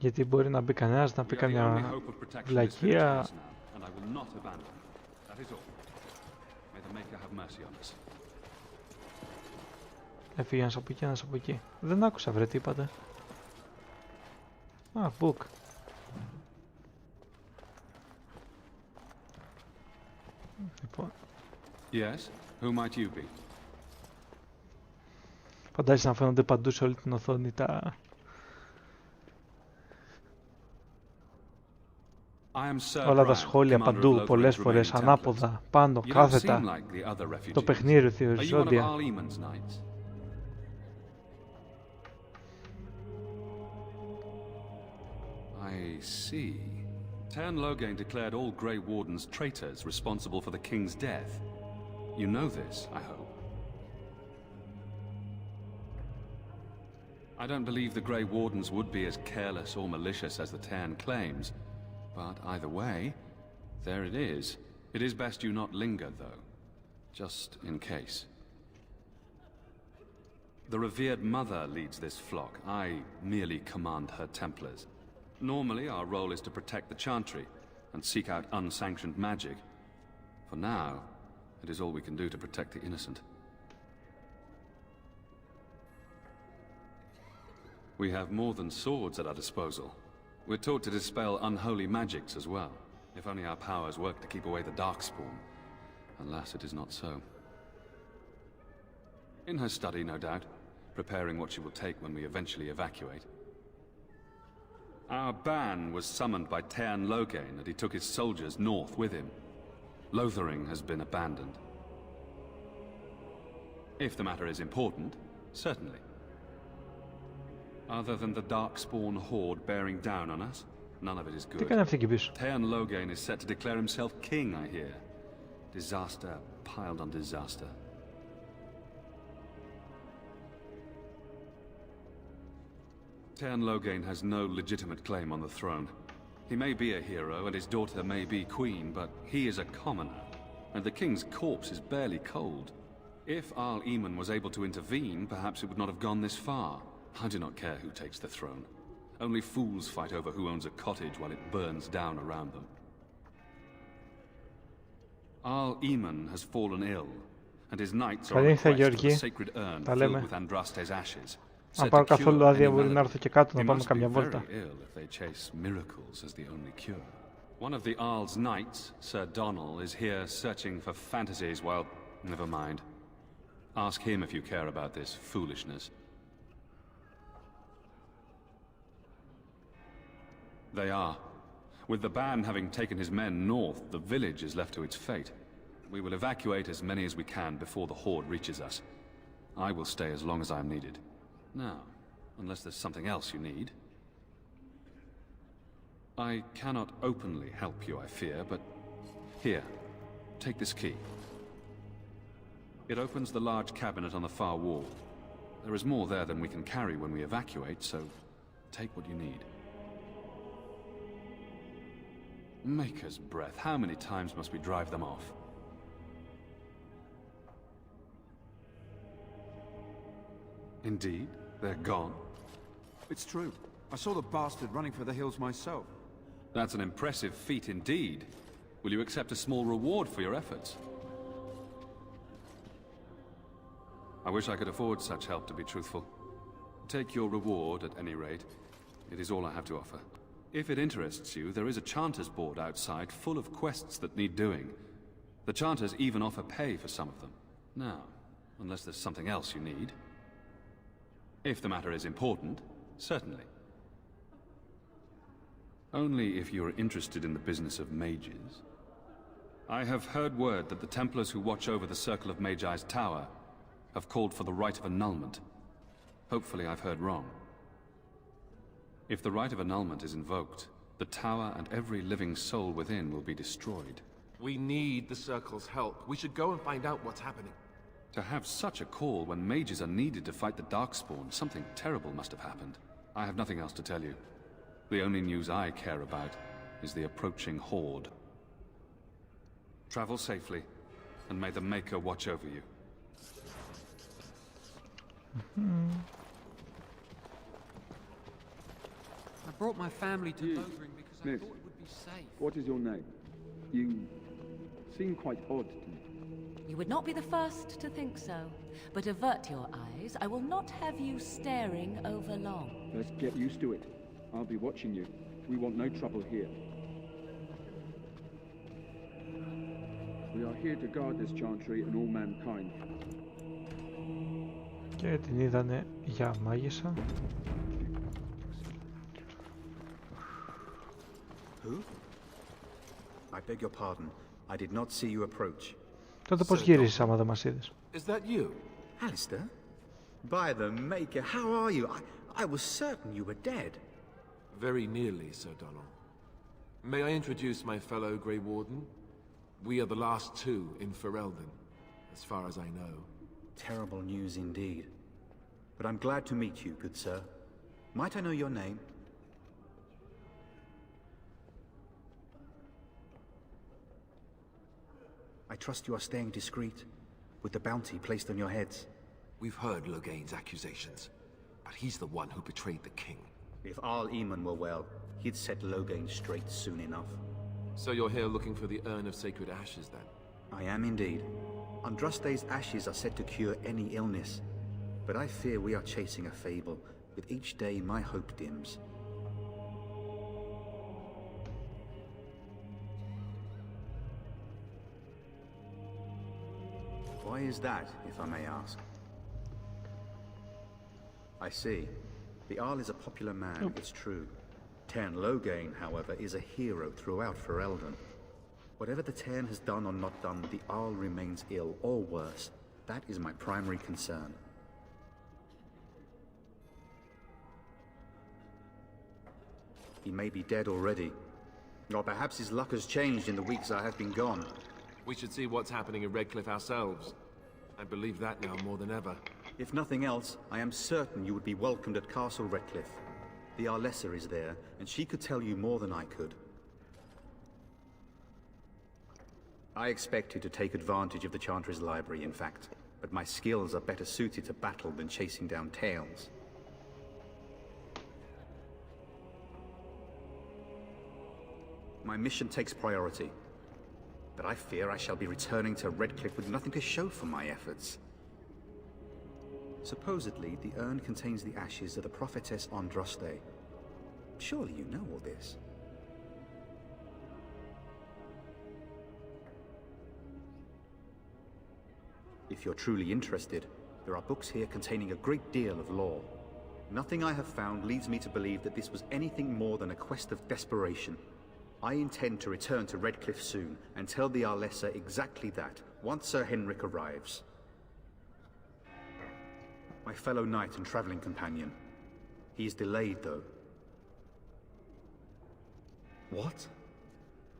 Γιατί μπορεί να μπει κανένας, να πει καμιά βλακεία. Έφυγε ένας από εκεί, ένας από εκεί. Δεν άκουσα βρε τι είπατε. Α, book. Λοιπόν. Yes, who might you be? Φαντάζεσαι να φαίνονται παντού σε όλη την οθόνη τα... όλα τα σχόλια παντού, πολλές φορές, ανάποδα, πάνω, κάθετα, το παιχνίδι, η οριζόντια. I see. Tern Loghain declared all Grey Wardens traitors responsible for the king's death. You know this, I hope. I don't believe the Grey Wardens would be as careless or malicious as the Tern claims. But either way, there it is. It is best you not linger, though. Just in case. The revered mother leads this flock. I merely command her Templars. Normally, our role is to protect the Chantry and seek out unsanctioned magic. For now, it is all we can do to protect the innocent. We have more than swords at our disposal. We're taught to dispel unholy magics as well. If only our powers work to keep away the Darkspawn. Alas, it is not so. In her study, no doubt, preparing what she will take when we eventually evacuate. Our ban was summoned by Tern Loghain, and he took his soldiers north with him. Lothering has been abandoned. If the matter is important, certainly. Other than the Darkspawn horde bearing down on us, none of it is good. Tern Loghain is set to declare himself king, I hear. Disaster piled on disaster. Tern Loghain has no legitimate claim on the throne. He may be a hero and his daughter may be queen, but he is a commoner, and the king's corpse is barely cold. If Arl Eamon was able to intervene, perhaps it would not have gone this far. I do not care who takes the throne. Only fools fight over who owns a cottage while it burns down around them. Arl Eamon has fallen ill, and his knights are on a quest for a sacred urn filled with Andraste's ashes. Αν πάρω καθόλου άδεια μπορεί να έρθω και κάτω να πάμε καμιά βόλτα. One of the Arl's knights, Sir Donal, is here searching for fantasies while... Never mind. Ask him if you care about this foolishness. They are. With the ban having taken his men north, the village is left to its fate. We will evacuate as many as we can before the horde reaches us. I will stay as long as I am needed. Now, unless there's something else you need. I cannot openly help you, I fear, but... Here, take this key. It opens the large cabinet on the far wall. There is more there than we can carry when we evacuate, so take what you need. Maker's breath, how many times must we drive them off? Indeed, they're gone. It's true. I saw the bastard running for the hills myself. That's an impressive feat indeed. Will you accept a small reward for your efforts? I wish I could afford such help, to be truthful. Take your reward at any rate. It is all I have to offer. If it interests you, there is a Chanters board outside full of quests that need doing. The Chanters even offer pay for some of them. Now, unless there's something else you need. If the matter is important, certainly. Only if you're interested in the business of mages. I have heard word that the Templars who watch over the Circle of Magi's tower have called for the Right of Annulment. Hopefully I've heard wrong. If the Right of Annulment is invoked, the tower and every living soul within will be destroyed. We need the Circle's help. We should go and find out what's happening. To have such a call when mages are needed to fight the Darkspawn, something terrible must have happened. I have nothing else to tell you. The only news I care about is the approaching horde. Travel safely, and may the Maker watch over you. I brought my family to Lothering because I Miss, thought it would be safe. what is your name? You seem quite odd to me. You would not be the first to think so. But avert your eyes. I will not have you staring over long. Let's get used to it. I'll be watching you. We want no trouble here. We are here to guard this chantry and all mankind. Και την είδανε για μάγισσα. Who? I beg your pardon. I did not see you approach. Τότε πώς γύρισες άμα δεν μας είδες? Is that you? Alistair? By the Maker, how are you? I was certain you were dead. Very nearly, Sir Donald. May I introduce my fellow Grey Warden? We are the last two in Ferelden, as far as I know. Terrible news indeed. But I'm glad to meet you, good sir. Might I know your name? I trust you are staying discreet, with the bounty placed on your heads. We've heard Loghain's accusations, but he's the one who betrayed the king. If Arl Eamon were well, he'd set Loghain straight soon enough. So you're here looking for the Urn of Sacred Ashes, then? I am indeed. Andraste's ashes are said to cure any illness, but I fear we are chasing a fable. With each day, my hope dims. Why is that, if I may ask? I see. The Arl is a popular man, it's true. Tairn Loghain, however, is a hero throughout Ferelden. Whatever the Tairn has done or not done, the Arl remains ill, or worse. That is my primary concern. He may be dead already. Or perhaps his luck has changed in the weeks I have been gone. We should see what's happening in Redcliffe ourselves. I believe that now more than ever. If nothing else, I am certain you would be welcomed at Castle Redcliffe. The Arlessa is there, and she could tell you more than I could. I expected to take advantage of the Chantry's library, in fact, but my skills are better suited to battle than chasing down tales. My mission takes priority, but I fear I shall be returning to Redcliffe with nothing to show for my efforts. Supposedly, the urn contains the ashes of the prophetess Andraste. Surely you know all this. If you're truly interested, there are books here containing a great deal of lore. Nothing I have found leads me to believe that this was anything more than a quest of desperation. I intend to return to Redcliffe soon and tell the Arlessa exactly that, once Sir Henrik arrives. My fellow knight and travelling companion. He is delayed, though. What?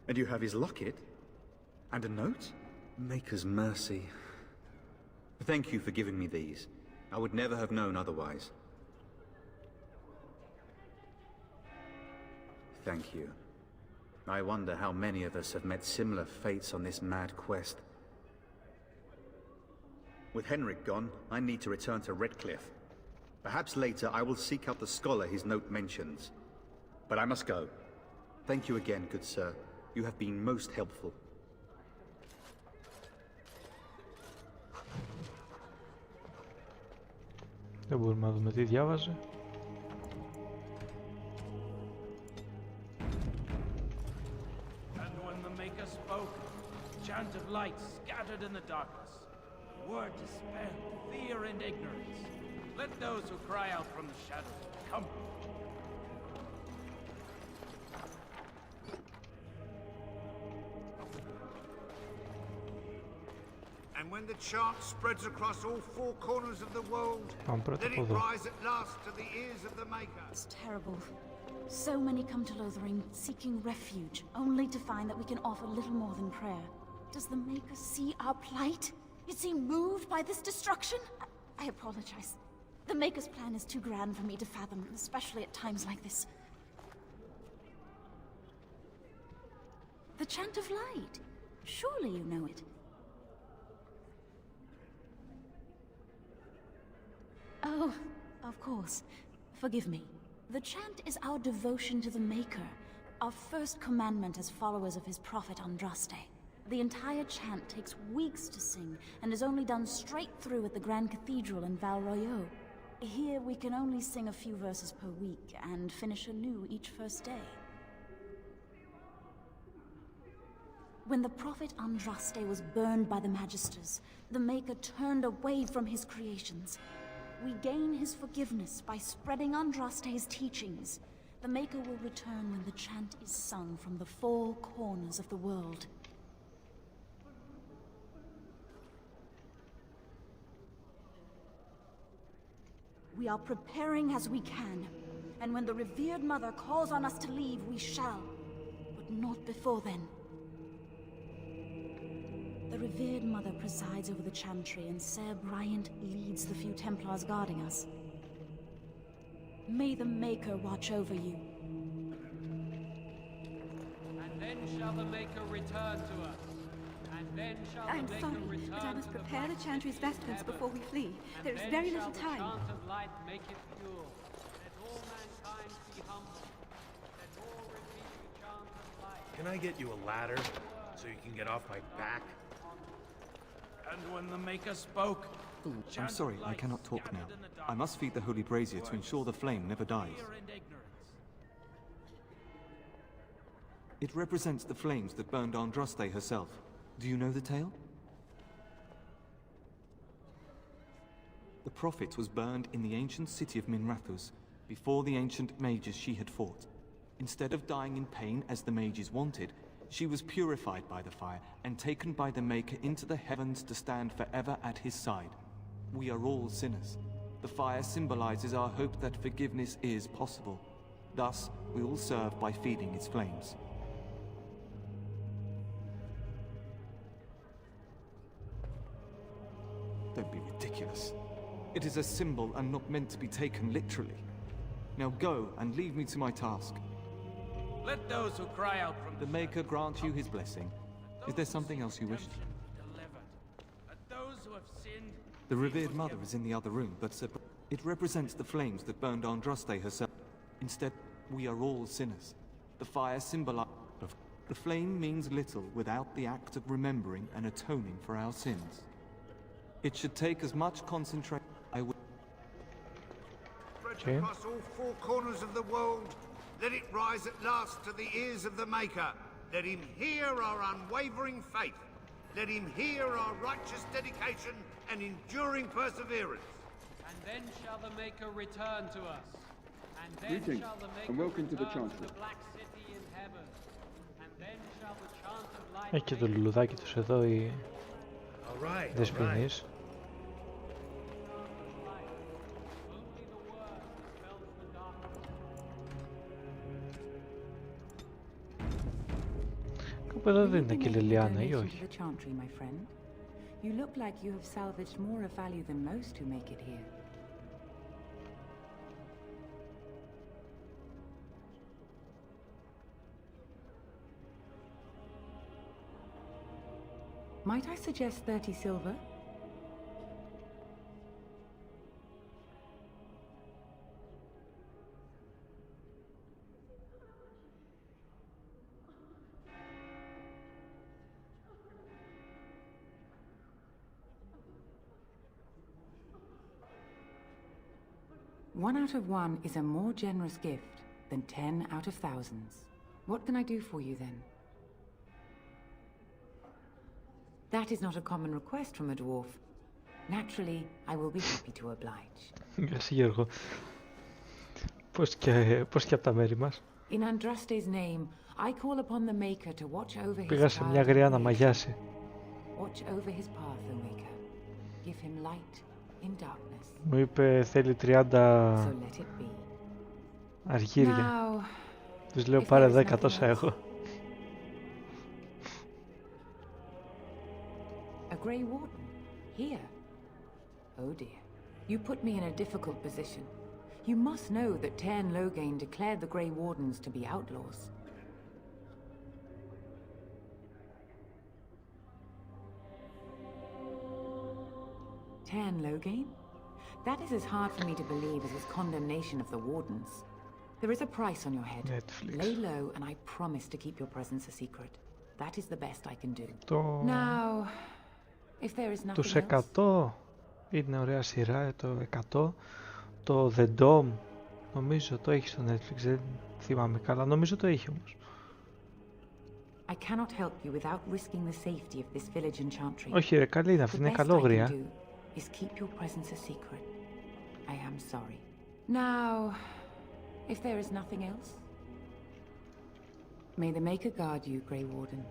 And you have his locket? And a note? Maker's mercy. Thank you for giving me these. I would never have known otherwise. Thank you. I wonder how many of us have met similar fates on this mad quest. With Henrik gone, I need to return to Redcliffe. Perhaps later I will seek out the scholar his note mentions. But I must go. Thank you again, good sir. You have been most helpful. Δεν μπορούμε να δούμε τι διάβαζε. And when the Maker spoke, chant of light scattered in the darkness. Word dispelled fear and ignorance. Let those who cry out from the shadows come. And when the chant spreads across all four corners of the world, let it rise at last to the ears of the Maker. It's terrible. So many come to Lothering seeking refuge, only to find that we can offer little more than prayer. Does the Maker see our plight? Is he moved by this destruction? I apologize. The Maker's plan is too grand for me to fathom, especially at times like this. The Chant of Light. Surely you know it. Oh, of course. Forgive me. The chant is our devotion to the Maker, our first commandment as followers of his prophet Andraste. The entire chant takes weeks to sing and is only done straight through at the Grand Cathedral in Val Royeaux. Here we can only sing a few verses per week and finish anew each first day. When the prophet Andraste was burned by the Magisters, the Maker turned away from his creations. We gain his forgiveness by spreading Andraste's teachings. The Maker will return when the chant is sung from the four corners of the world. We are preparing as we can, and when the revered Mother calls on us to leave, we shall, but not before then. The revered Mother presides over the chantry, and Sir Bryant leads the few Templars guarding us. May the Maker watch over you. And then shall the Maker return to us. And then shall I'm the Maker sorry, return but I must to the prepare the black chantry's city in vestments heaven. before we flee. And There is then very shall little the time. chant of light make it pure. Let all mankind be humble. Let all repeat the chant of light. Can I get you a ladder so you can get off my back? And when the Maker spoke, I'm sorry, I cannot talk now. I must feed the holy brazier to ensure the flame never dies. It represents the flames that burned Andraste herself. Do you know the tale? The prophet was burned in the ancient city of Minrathous before the ancient mages she had fought. Instead of dying in pain as the mages wanted, she was purified by the fire and taken by the Maker into the heavens to stand forever at his side. We are all sinners. The fire symbolizes our hope that forgiveness is possible. Thus, we all serve by feeding its flames. Don't be ridiculous. It is a symbol and not meant to be taken literally. Now go and leave me to my task. Let those who cry out from the Maker grant you his blessing. Is there something else you wished? delivered. Let those who have sinned. The revered Mother is in the other room, but it represents the flames that burned Andraste herself. Instead, we are all sinners. The fire symbolizes. The flame means little without the act of remembering and atoning for our sins. It should take as much concentration. Spread across all four corners of the world. Let it rise at last to the ears of the Maker. Let him hear our unwavering faith. Let him hear our righteous dedication and enduring perseverance. And then shall the Maker return to us. And then Greetings, shall the Maker and welcome to the return chantry. the black city in heaven. And then shall the chant of light. Έχει και το λουλουδάκι τους εδώ οι δεσποινείς. Κάπου εδώ δεν είναι και η Liliana ή όχι? The chantry, my friend. You look like you have salvaged more of value than most who make it here. Might I suggest 30 silver? 1 out of 1 is a more generous gift than 10 out of thousands. What can I do for you then? That is not a common request from a dwarf. Naturally, I will be happy to oblige. Γεια σου Γιώργο. Πώς και από τα μέρη μας. In Andraste's name, I call upon the Maker to watch over his Πήγα σε μια γριά να μαγιάσει. Watch over his path, O Maker. Give him light in darkness. Μου είπε θέλει 30 αργύρια. Τους λέω πάρε 10 τόσα έχω. A Grey Warden? Here? Oh dear. You put me in a difficult position. You must know that Tern Loghain declared the Grey Wardens to be outlaws. Tern Loghain? That is as hard for me to believe as his condemnation of the Wardens. There is a price on your head. Netflix. Lay low and I promise to keep your presence a secret. That is the best I can do. Now, if there is nothing τους else... 100 είναι ωραία σειρά, το 100. Το The Dome, νομίζω το έχει στο Netflix, δεν θυμάμαι καλά, νομίζω το έχει όμως. I cannot help you without risking the safety of this village and chantry. Όχι ρε, καλή είναι αυτή, είναι καλόγρια. Is keep your presence a secret. I am sorry. Now, if there is nothing else, may the Maker guard you, Grey Warden.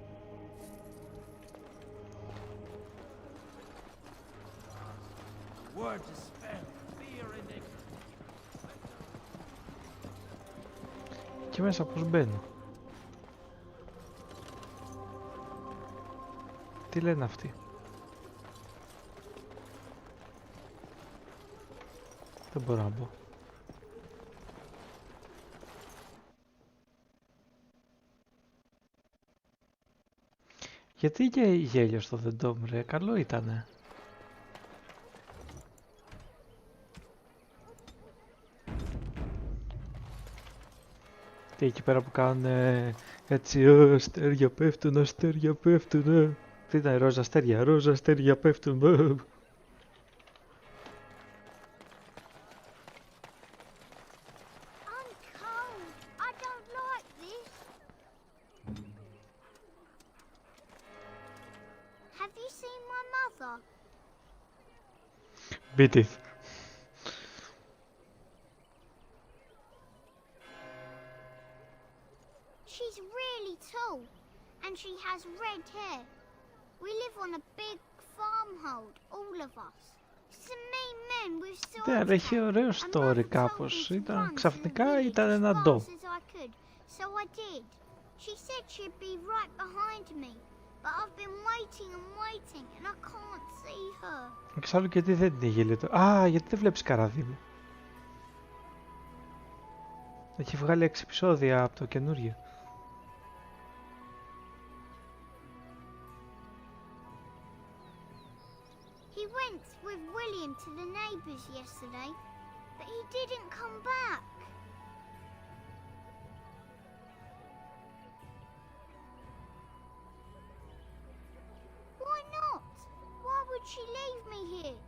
Word to spare, fear and ignorance. Και μέσα πώς μπαίνω. Τι λένε αυτοί. Δεν μπορώ να μπω. Γιατί γέλιο στο The Dome ρε, καλό ήτανε. Και εκεί πέρα που κάνουν έτσι αστέρια πέφτουν, αστέρια πέφτουν. Τι ήταν ρόζα αστέρια πέφτουν. Beat it. She's really tall, and she has red hair. We live on a big farmhold, all of us. Some mean men with swords. Ναι, αλλά έχει ωραίο story κάπως. Ξαφνικά ήταν ένα ντο. So I did. She said she'd be right behind me, but I've been waiting and waiting, and I can't see her. Εξάλλου γιατί δεν την είχε το. Α, γιατί δεν βλέπεις καραδί. Έχει βγάλει 6 επεισόδια από το καινούργιο. He went with William to the neighbours yesterday, but he didn't come back. Why not? Why would she leave me here?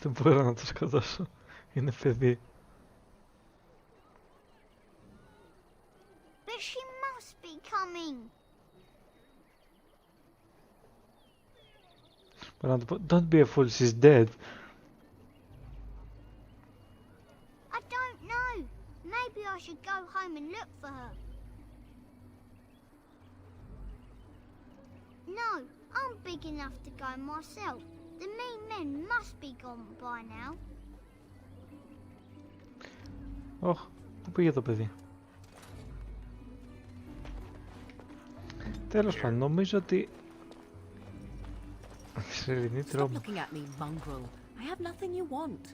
Δεν μπορώ να το σκοτώσω. Είναι παιδί. But she must be coming. Μπορώ να το πω. Don't be a fool, she's dead. I don't know. Maybe I should go home and look for her. No, I'm big enough to go myself. The mean men must be gone by now. Ωχ, πού πήγε το παιδί. Τέλος πάντων, νομίζω ότι... Σεληνή τρόμο. Stop looking at me, mongrel. I have nothing you want.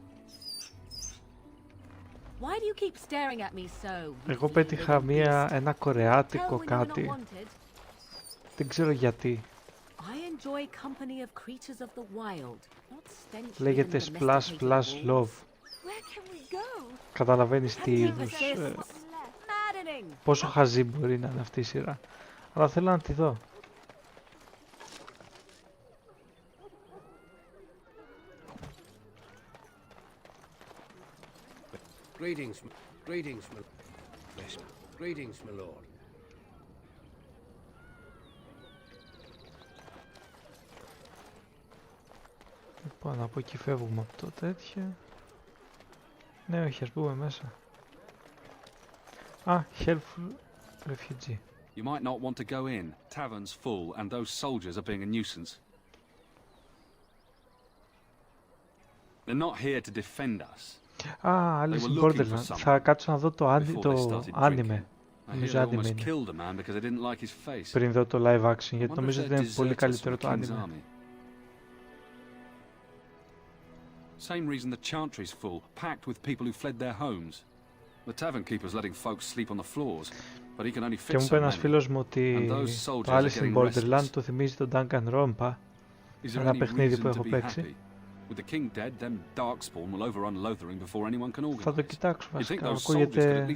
Why do you keep staring at me so? Εγώ πέτυχα ένα κορεάτικο κάτι. Δεν ξέρω γιατί. Λέγεται Splash Splash Love. Καταλαβαίνεις τι είδους, πόσο χαζή μπορεί να είναι αυτή η σειρά. Αλλά θέλω να τη δω. Greetings, my lord. Λοιπόν, από εκεί φεύγουμε από το τέτοιο. Ναι, όχι, ας μπούμε μέσα. Α, helpful refugee. You might not want to go in. Tavern's full, and those soldiers are being a nuisance. They're not here to defend us. Α, άλλη στην Borderlands. Θα κάτσω να δω το anime. Νομίζω anime είναι. Πριν δω το live action, γιατί νομίζω ότι είναι πολύ καλύτερο το anime. Same reason the chantry's full, packed with people who fled their homes. The tavern keeper's letting folks sleep on the floors, but he can only fit so many. Και μου είπε ένας φίλος μου ότι το άλλο στην Borderlands του θυμίζει τον Danganronpa, ένα παιχνίδι που έχω παίξει. With the king dead, then Darkspawn will overrun Lothering before anyone can organize. Θα το κοιτάξω βασικά, ακούγεται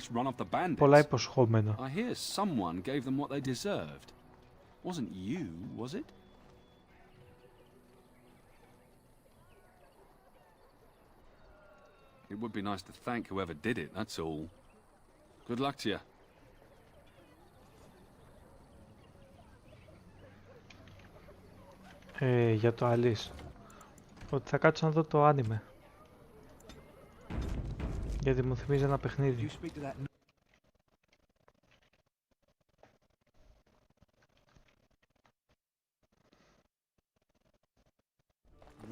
πολλά υποσχόμενο. I hear someone gave them what they deserved. Wasn't you, was it? It would be nice to thank whoever did it, that's all. Good luck to you. Για το Alice. Ότι θα κάτσω να δω το anime. Γιατί μου θυμίζει ένα παιχνίδι.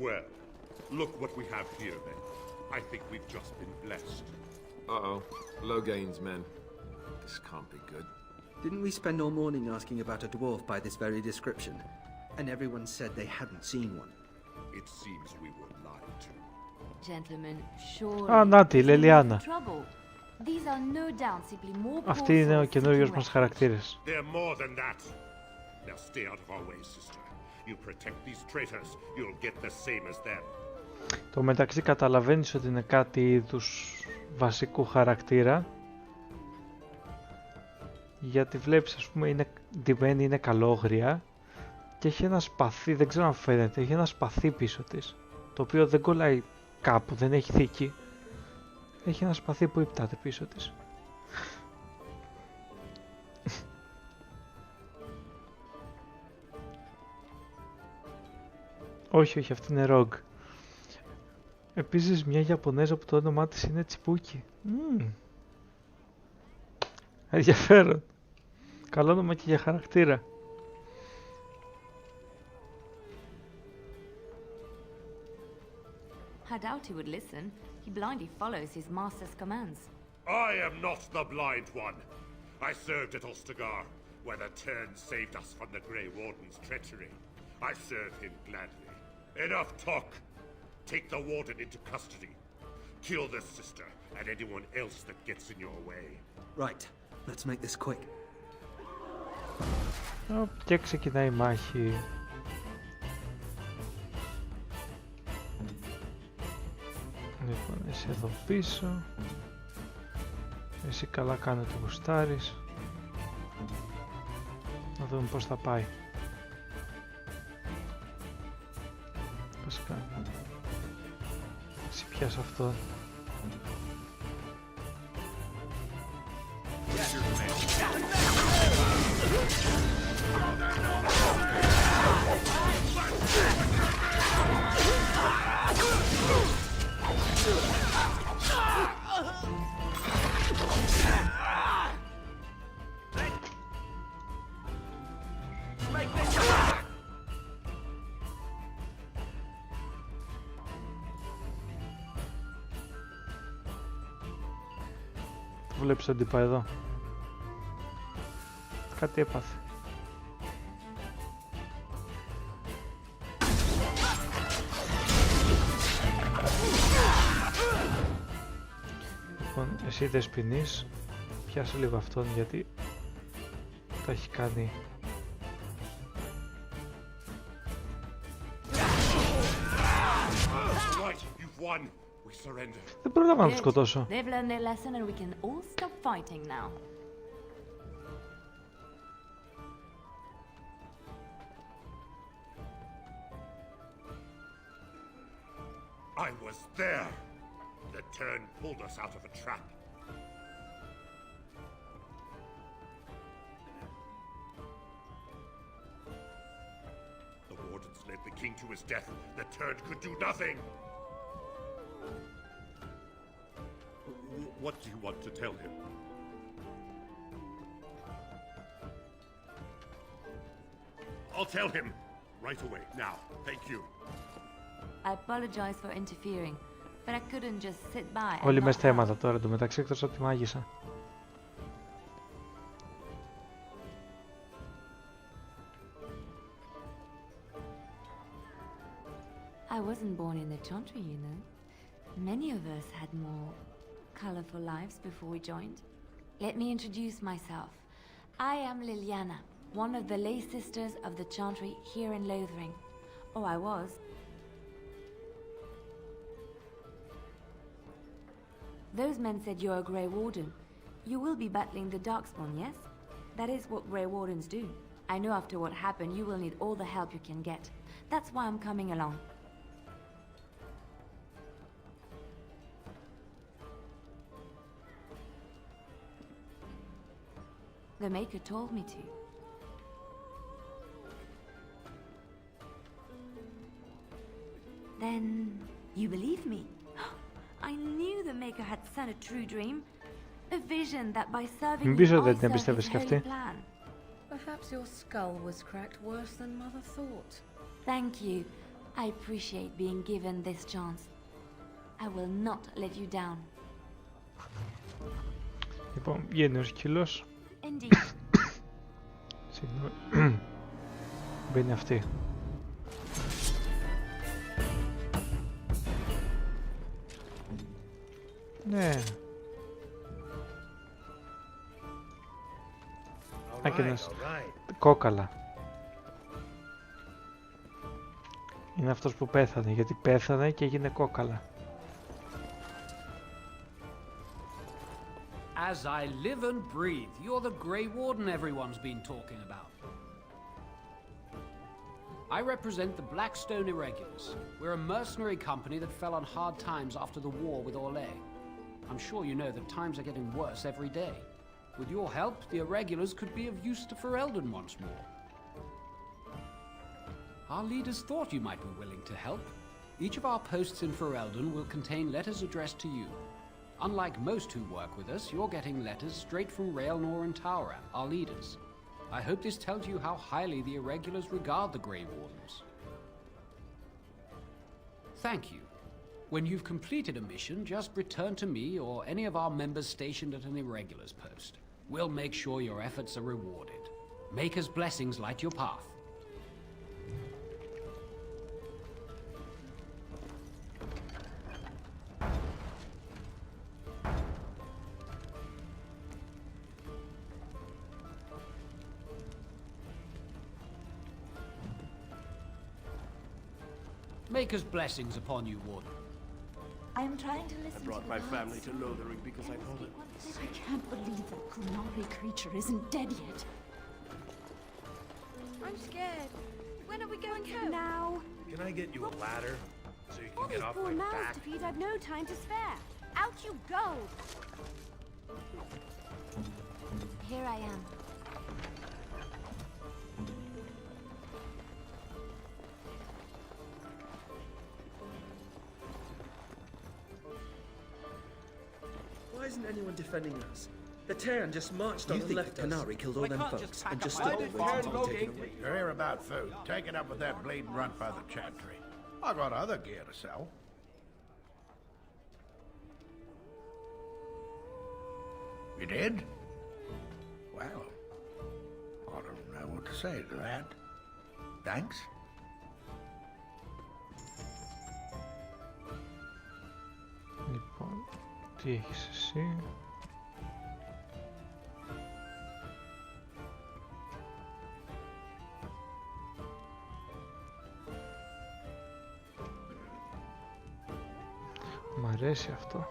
Well, look what we have here then. I think we've just been blessed. Uh-oh. Logain's men. This can't be good. Didn't we spend all morning asking about a dwarf by this very description? And everyone said they hadn't seen one. It seems we were lied to. Gentlemen, surely. Α, να τη, Liliana. These are no doubt simply more. Αυτή είναι ο καινούριος μας χαρακτήρας. They're more than that. Now stay out of our way, sister. You protect these traitors, you'll get the same as them. Το μεταξύ καταλαβαίνεις ότι είναι κάτι είδους βασικού χαρακτήρα. Γιατί βλέπεις, ας πούμε, είναι ντυμένη, είναι καλόγρια και έχει ένα σπαθί, δεν ξέρω αν φαίνεται, έχει ένα σπαθί πίσω της, το οποίο δεν κολλάει κάπου, δεν έχει θήκη. Έχει ένα σπαθί που υπτάται πίσω της. Όχι, όχι, αυτή είναι Rogue. Επίσης μια Ιαπωνέζα που το όνομά της είναι Τσιπούκι. Ενδιαφέρον. Καλό όνομα και για χαρακτήρα. I doubt he would listen. He blindly follows his master's commands. I am not the blind one. I served at Ostagar, where the Turn saved us from the Grey Warden's treachery. I serve him gladly. Enough talk. Take the Warden into custody. Kill the sister and anyone else that gets in your way. Right. Let's make this quick. Και ξεκινάει η μάχη. Λοιπόν, εσύ εδώ πίσω. Εσύ καλά κάνω το γουστάρεις. Να δούμε πώς θα πάει. Πώς κάνω. Εσύ πιάσε αυτό. Βλέπεις τον τύπα εδώ. Κάτι έπαθε. Λοιπόν, εσύ δεσποινείς. Πιάσε λίγο αυτόν γιατί τα έχει κάνει. Δεν πρόλαβα να τους σκοτώσω. They've learned their lesson and we can all stop fighting now. I was there. The turn pulled us out of a trap. The Wardens led the king to his death. The turn could do nothing. What do you want to tell him? I'll tell him right away, now. Thank you. I apologize for interfering, but I couldn't just sit by. Όλοι μες θέματα τώρα εντωμεταξύ, εκτός από τη μάγισσα. I wasn't born in the Chantry, you know. Many of us had more colorful lives before we joined. Let me introduce myself. I am Liliana, one of the lay sisters of the Chantry here in Lothering. Oh, I was. Those men said you're a Grey Warden. You will be battling the Darkspawn, yes? That is what Grey Wardens do. I know after what happened you will need all the help you can get. That's why I'm coming along. The Maker told me to. Then you believe me? I knew the Maker had sent a true dream, a vision that by serving you I serve his holy plan. Perhaps your skull was cracked worse than Mother thought. Thank you. I appreciate being given this chance. I will not let you down. Λοιπόν, βγαίνει ο σκύλος. Συγγνώμη. Μπαίνει αυτή. Ναι. Άκενας. Κόκαλα. Είναι αυτός που πέθανε, γιατί πέθανε και έγινε κόκαλα. As I live and breathe, you're the Grey Warden everyone's been talking about. I represent the Blackstone Irregulars. We're a mercenary company that fell on hard times after the war with Orlais. I'm sure you know that times are getting worse every day. With your help, the Irregulars could be of use to Ferelden once more. Our leaders thought you might be willing to help. Each of our posts in Ferelden will contain letters addressed to you. Unlike most who work with us, you're getting letters straight from Raelnor and Tauran, our leaders. I hope this tells you how highly the Irregulars regard the Grey Wardens. Thank you. When you've completed a mission, just return to me or any of our members stationed at an Irregulars post. We'll make sure your efforts are rewarded. Maker's blessings light your path. Maker's blessings upon you, Warden. I am trying to listen I brought to my the family words. to Lothering because I told it. I can't believe that Kunari creature isn't dead yet. I'm scared. When are we going home? Now. Can I get you a ladder so you can All get these off poor my mouths back? to feed, I've no time to spare. Out you go! Here I am. Why isn't anyone defending us? The Terran just marched on and left us. Canary killed all them folks and just stopped waiting to be taken away. You're here about food. Take it up with that bleeding runt by the chantry. I got other gear to sell. You did? Well, I don't know what to say to that. Thanks. Λοιπόν, τι έχεις εσύ? Μ' αρέσει αυτό.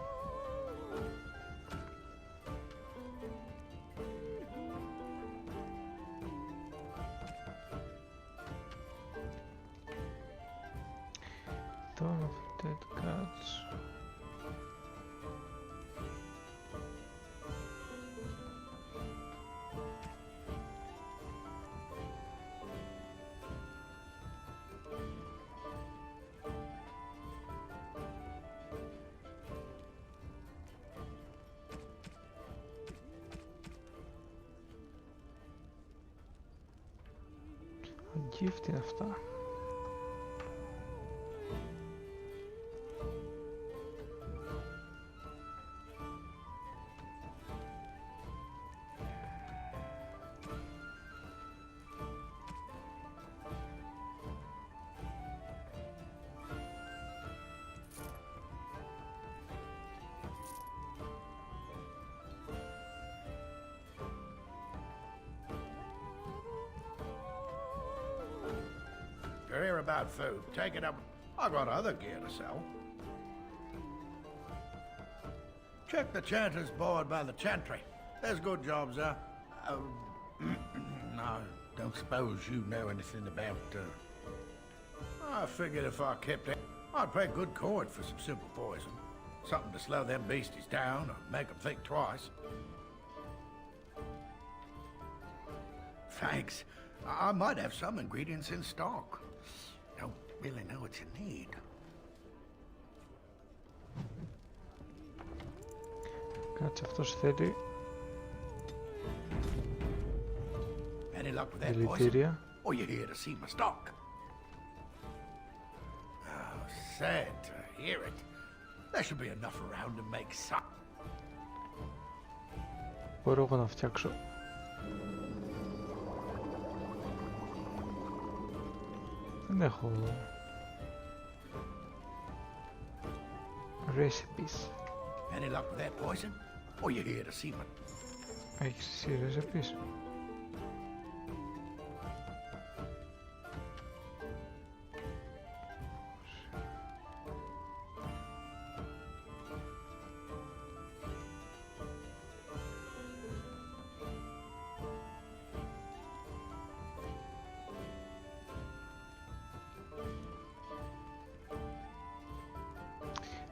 Τώρα Dead Gods. Gift είναι αυτά. You're here about food. Take it up. I got other gear to sell. Check the chanter's board by the chantry. There's good jobs there. No, don't suppose you know anything about, I figured if I kept it, I'd pay good coin for some simple poison. Something to slow them beasties down or make them think twice. Thanks. I might have some ingredients in stock. Don't really know what you need. Κάτσε, αυτός θέλει Any luck with that δηλητήρια. poison? Or you here to see my stock? Oh, sad to hear it. There should be enough around to make some. Μπορώ εγώ να φτιάξω. Δεν έχω recipes. Any luck with that poison? Or you here to see my... Έχεις εσύ recipes?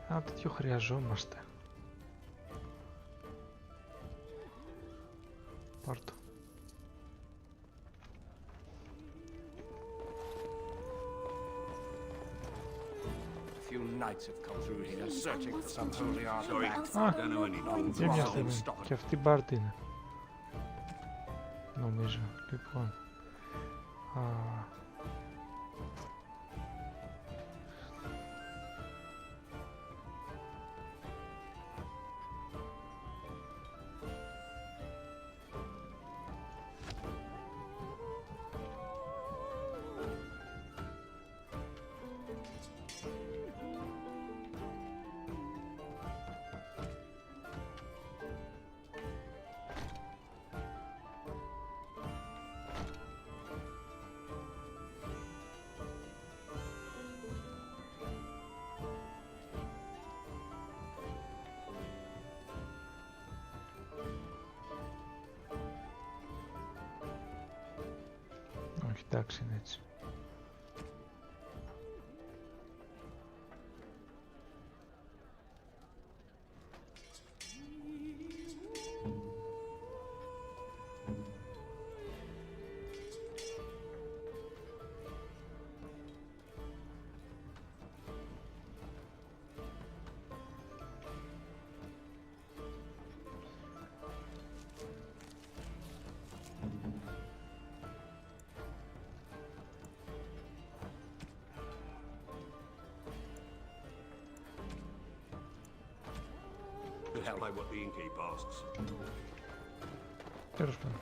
Ένα τέτοιο χρειαζόμαστε. Πάρ' το. Few knights have come through here searching for some holy artifact. Α, για μια στιγμή. Και αυτή μπάρτη είναι. Νομίζω. Λοιπόν. Όχι, εντάξει, είναι έτσι. Hell, I what the innkeep asks. Τέλος πάντων.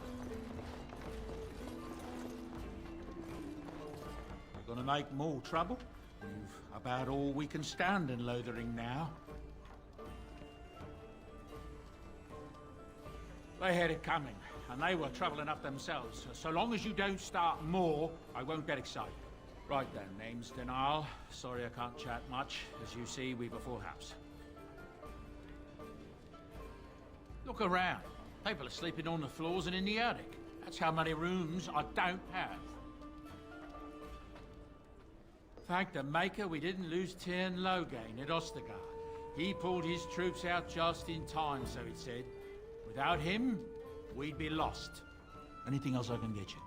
We're gonna make more trouble. We've about all we can stand in Lothering now. They had it coming, and they were trouble enough themselves. So long as you don't start more, I won't get excited. Right then, name's Denal. Sorry I can't chat much. As you see, we've a full house. Look around. People are sleeping on the floors and in the attic. That's how many rooms I don't have. Thank the Maker we didn't lose Tyrn Loghain at Ostergard. He pulled his troops out just in time, so it said. Without him, we'd be lost. Anything else I can get you?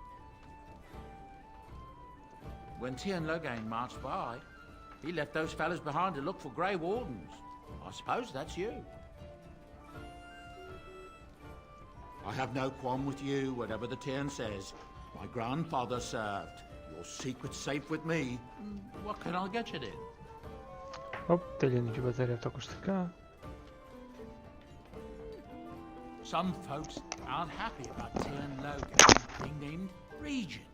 When Tyrn Loghain marched by, he left those fellas behind to look for Grey Wardens. I suppose that's you. I have no qualm with you, whatever the Tyrn says. My grandfather served. Your secret's safe with me. What can I get you then? Τελειώνει και η μπαταρία από τα ακουστικά. Some folks aren't happy about Tern Logan being named Regent.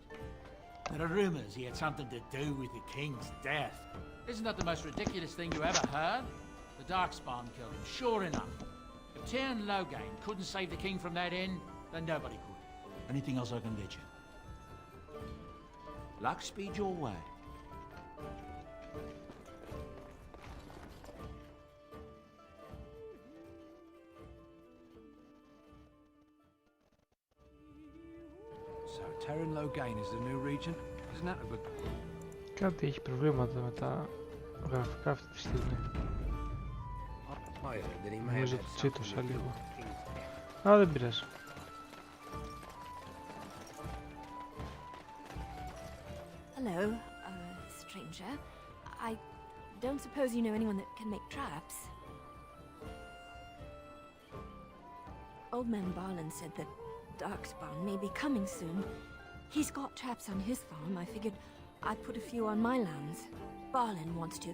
There are rumors he had something to do with the king's death. Isn't that the most ridiculous thing you ever heard? The Darkspawn killed him, sure enough. If Tern Logan couldn't save the king from that end, then nobody could. Anything else I can get you? Luck speed your way. So, Tern Logan is the new regent? Isn't that a good... Κάτι έχει προβλήματα με τα γραφικά αυτή τη στιγμή. Νομίζω ότι τσίτωσα λίγο. Α, δεν πειράζει. Hello, stranger. I don't suppose you know anyone that can make traps? Old man Barlin said that Darkspawn may be coming soon. He's got traps on his farm. I figured I'd put a few on my lands. Barlin wants to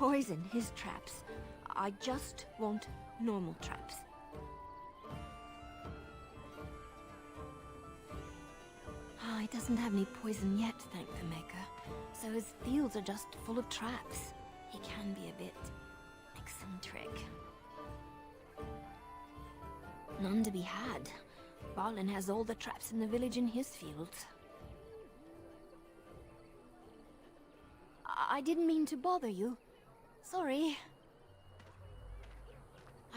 poison his traps. I just want normal traps. He doesn't have any poison yet, thank the Maker. So his fields are just full of traps. He can be a bit eccentric. None to be had. Barlin has all the traps in the village in his fields. I didn't mean to bother you. Sorry.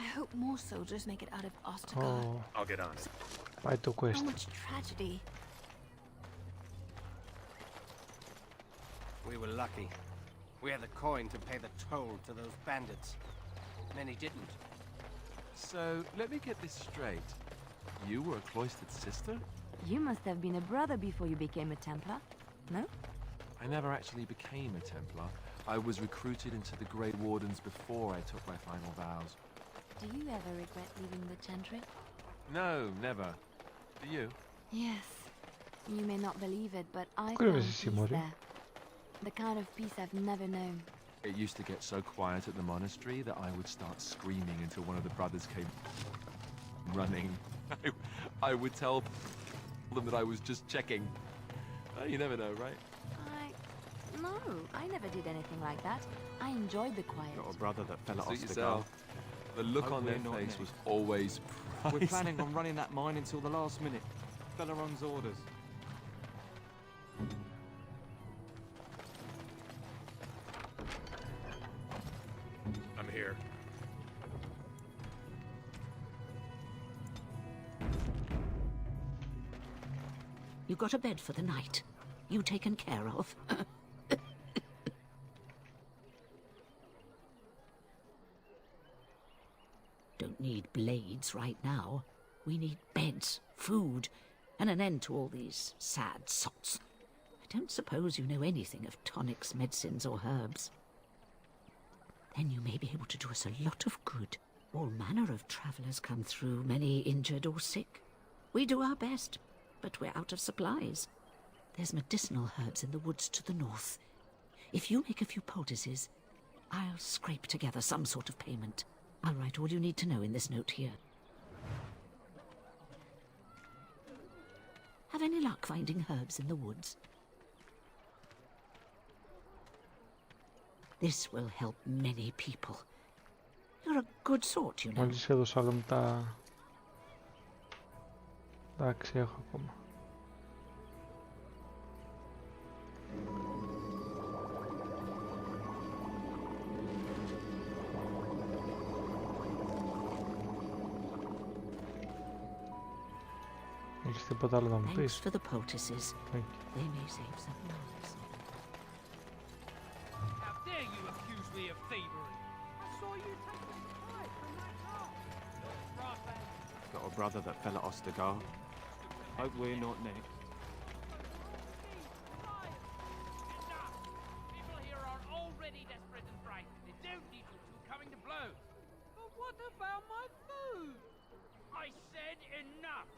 I hope more soldiers make it out of Ostergard. Oh. I'll get on it. Πάει το quest. How much tragedy. We were lucky. We had the coin to pay the toll to those bandits. Many didn't. So, let me get this straight. You were a cloistered sister? You must have been a brother before you became a Templar, no? I never actually became a Templar. I was recruited into the Grey Wardens before I took my final vows. Do you ever regret leaving the Chantry? No, never. Do you? Yes. You may not believe it, but I Could found have peace seen more. there. The kind of peace I've never known. It used to get so quiet at the monastery that I would start screaming until one of the brothers came running. I would tell them that I was just checking. You never know, right? No, I never did anything like that. I enjoyed the quiet. Got a brother that fell at Suit Ostergard. yourself. The look on their face was always priceless. We're planning on running that mine until the last minute. Fella runs orders. I'm here. You got a bed for the night. You taken care of. Don't need blades right now. We need beds, food, and an end to all these sad sots. I don't suppose you know anything of tonics, medicines, or herbs. Then you may be able to do us a lot of good. All manner of travellers come through, many injured or sick. We do our best, but we're out of supplies. There's medicinal herbs in the woods to the north. If you make a few poultices, I'll scrape together some sort of payment. I'll write all you need to know in this note here. Have any luck finding herbs in the woods? This will help many people. You're a good sort, you know. Μόλις έδωσα όλα μου τα... Εντάξει, έχω ακόμα. Έχεις τίποτα άλλο να μου πεις? Thanks for the poultices. They may save some lives. How dare you accuse me of thievery? I saw you take the spy from that car. Got a brother that fell at Ostergard. Hope we're not next. People here are already desperate and frightened. They don't need you two coming to blows. But what about my food? I said enough.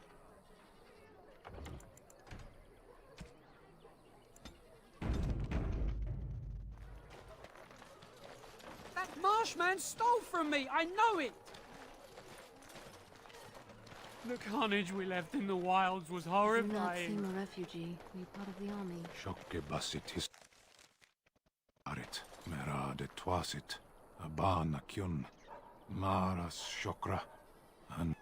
Marshman stole from me! I know it! The carnage we left in the wilds was Do not horrifying. seem a refugee. Were you part of the army? Shokke basitis arit, mera de twasit, abana kyun, maras shokra, and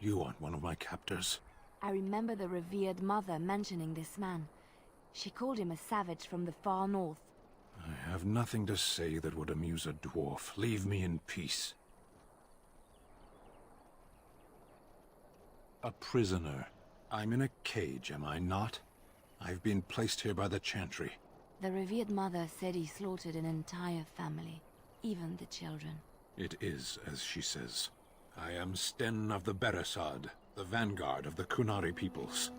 you aren't one of my captors. I remember the revered mother mentioning this man. She called him a savage from the far north. I have nothing to say that would amuse a dwarf. Leave me in peace. A prisoner. I'm in a cage, am I not? I've been placed here by the Chantry. The revered mother said he slaughtered an entire family, even the children. It is as she says. I am Sten of the Beresad, the vanguard of the Kunari peoples.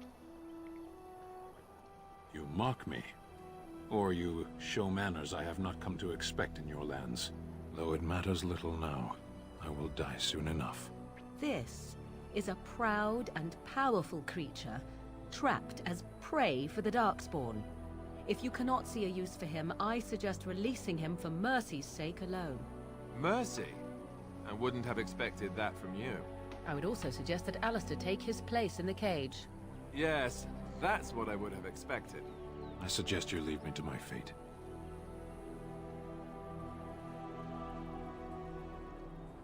You mock me, or you show manners I have not come to expect in your lands. Though it matters little now, I will die soon enough. This is a proud and powerful creature, trapped as prey for the Darkspawn. If you cannot see a use for him, I suggest releasing him for mercy's sake alone. Mercy? I wouldn't have expected that from you. I would also suggest that Alistair take his place in the cage. Yes, that's what I would have expected. I suggest you leave me to my fate.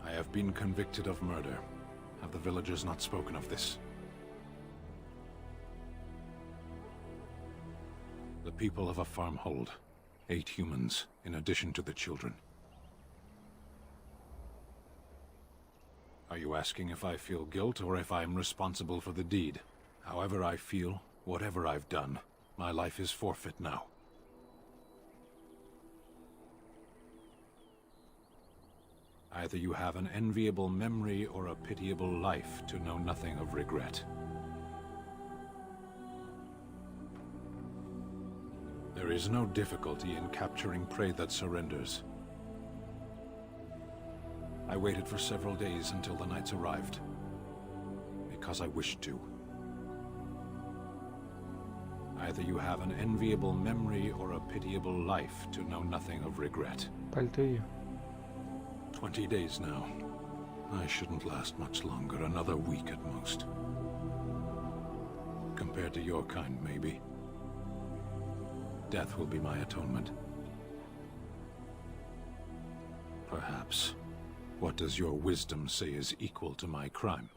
I have been convicted of murder. Have the villagers not spoken of this? The people of a farmhold. 8 humans, in addition to the children. Are you asking if I feel guilt or if I am responsible for the deed? However I feel, whatever I've done, my life is forfeit now. Either you have an enviable memory or a pitiable life to know nothing of regret. There is no difficulty in capturing prey that surrenders. I waited for several days until the knights arrived, because I wished to. Either you have an enviable memory or a pitiable life to know nothing of regret. 20 days now. I shouldn't last much longer, another week at most. Compared to your kind, maybe. Death will be my atonement. Perhaps. What does your wisdom say is equal to my crime?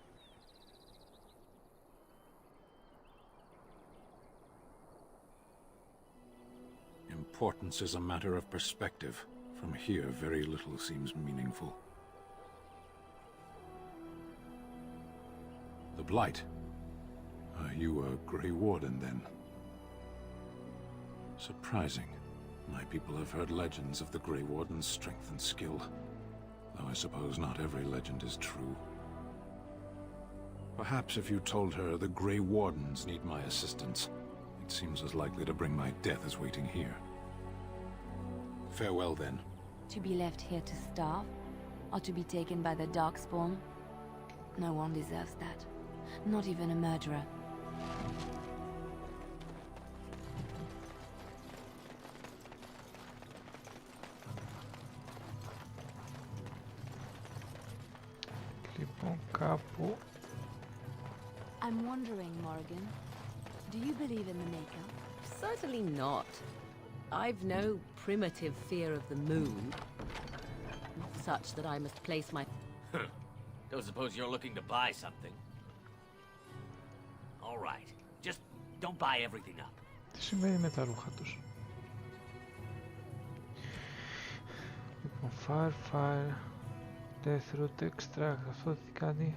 Importance is a matter of perspective. From here, very little seems meaningful. The Blight. Are you a Grey Warden, then? Surprising. My people have heard legends of the Grey Warden's strength and skill. Though I suppose not every legend is true. Perhaps if you told her the Grey Wardens need my assistance, it seems as likely to bring my death as waiting here. Farewell, then. To be left here to starve? Or to be taken by the Darkspawn? No one deserves that. Not even a murderer. I'm wondering, Morrigan, do you believe in the Maker? Certainly not. I've no primitive fear of the moon. Not such that I must place my... Don't suppose you're looking to buy something? All right. Just don't buy everything up. Τι σημαίνει με τα ρούχα τους? Λοιπόν, fire, death root extract, αυτό τι κάνει?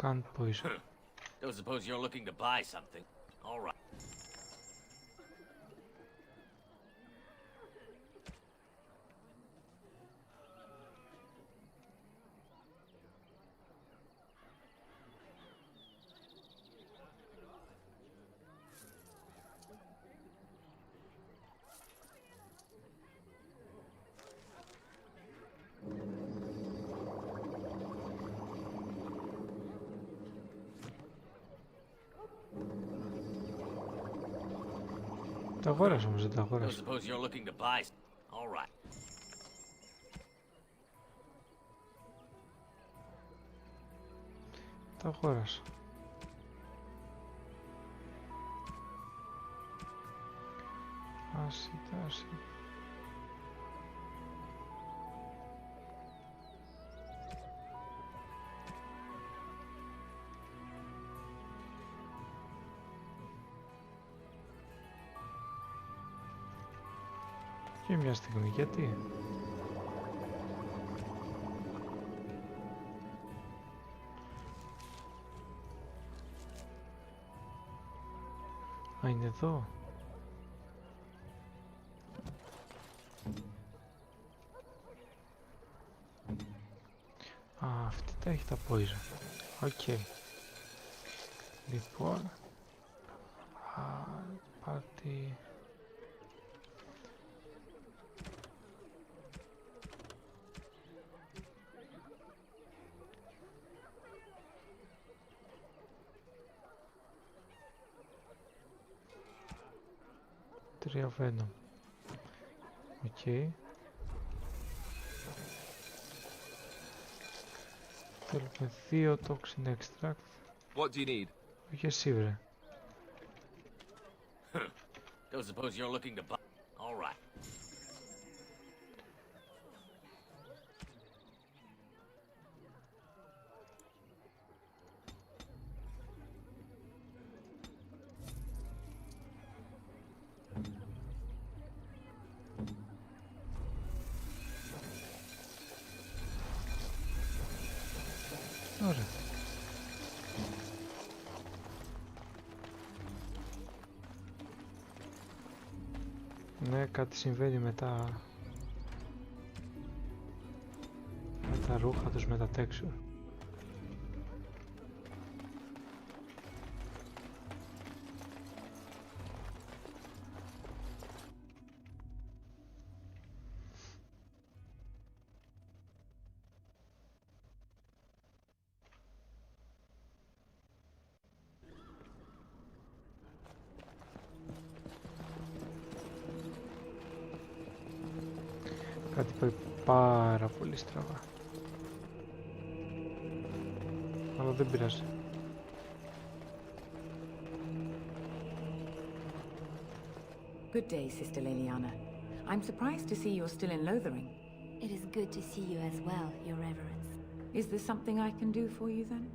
Can't poison. Don't suppose you're looking to buy something? All right. Τα αγόρασα όμως, δεν τα I αγόρασα. suppose you're looking to buy. All right. Τα αγόρασα. Άσε. Και μια στιγμή, γιατί? Α, είναι εδώ. Α, αυτή τα έχει τα poison. Οκ. Λοιπόν. Πάρτι... Τρία Venom. Οκ. Θέλουμε 2 toxin extract. What do you need? Όχι εσύ βρε. Don't suppose you're looking to buy. All right. Ωραία. Ναι, κάτι συμβαίνει με τα ρούχα τους, με τα texture. Κάτι πάει πάρα πολύ στραβά. Αλλά δεν πειράζει. Good day, Sister Liliana. I'm surprised to see you're still in Lothering. It is good to see you as well, Your Reverence. Is there something I can do for you then?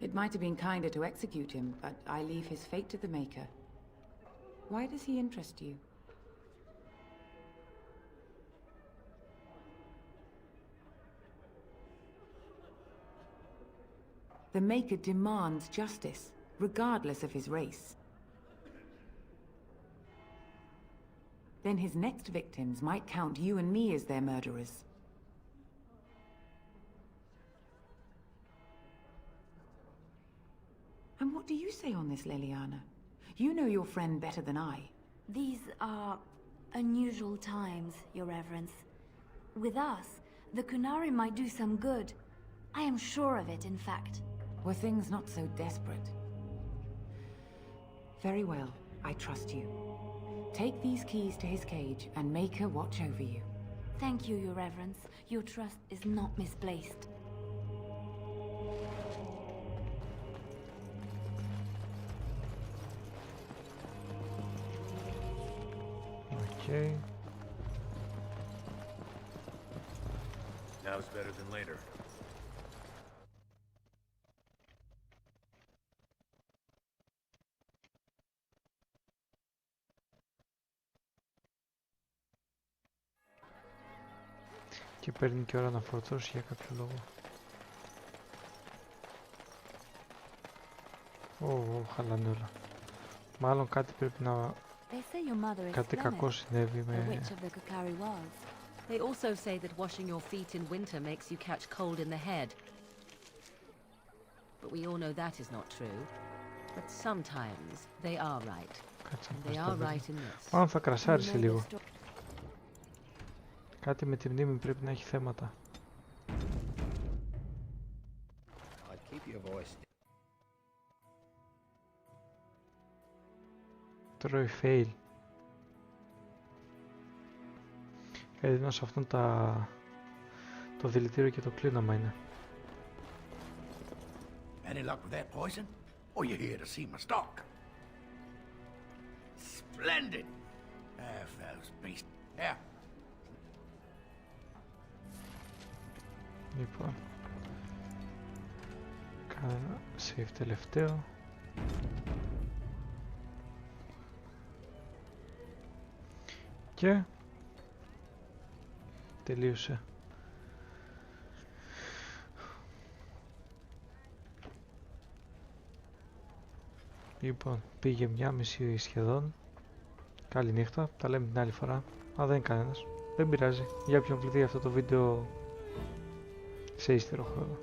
It might have been kinder to execute him, but I leave his fate to the Maker. Why does he interest you? The Maker demands justice, regardless of his race. Then his next victims might count you and me as their murderers. And what do you say on this, Liliana? You know your friend better than I. These are unusual times, Your Reverence. With us, the Kunari might do some good. I am sure of it, in fact. Were things not so desperate? Very well, I trust you. Take these keys to his cage and make her watch over you. Thank you, Your Reverence. Your trust is not misplaced. Okay. Now's better than later. Και παίρνει και ώρα να φορτώσει για κάποιο λόγο. Χαλάνε όλα. Μάλλον κάτι πρέπει να... Κάτι κακό συνέβη με... They also say that washing your feet in winter makes you catch cold in the head. But we all know that is not true. But sometimes they are right. And they are right in this. Μάλλον θα κρασάρισε λίγο. Κάτι με τη μνήμη πρέπει να έχει θέματα. Τρώει fail. Έδινω σε αυτόν το δηλητήριο και το κλείνωμα είναι. Any luck with that poison? Or you here to see my stock? Splendid! Half those beasts. Yeah. Λοιπόν, κάνω ένα save τελευταίο. Και τελείωσε. Λοιπόν, πήγε 1:30 σχεδόν. Καλή νύχτα, τα λέμε την άλλη φορά. Α, δεν είναι κανένας. Δεν πειράζει. Για όποιον βληθεί αυτό το βίντεο σε ύστερο χρόνο.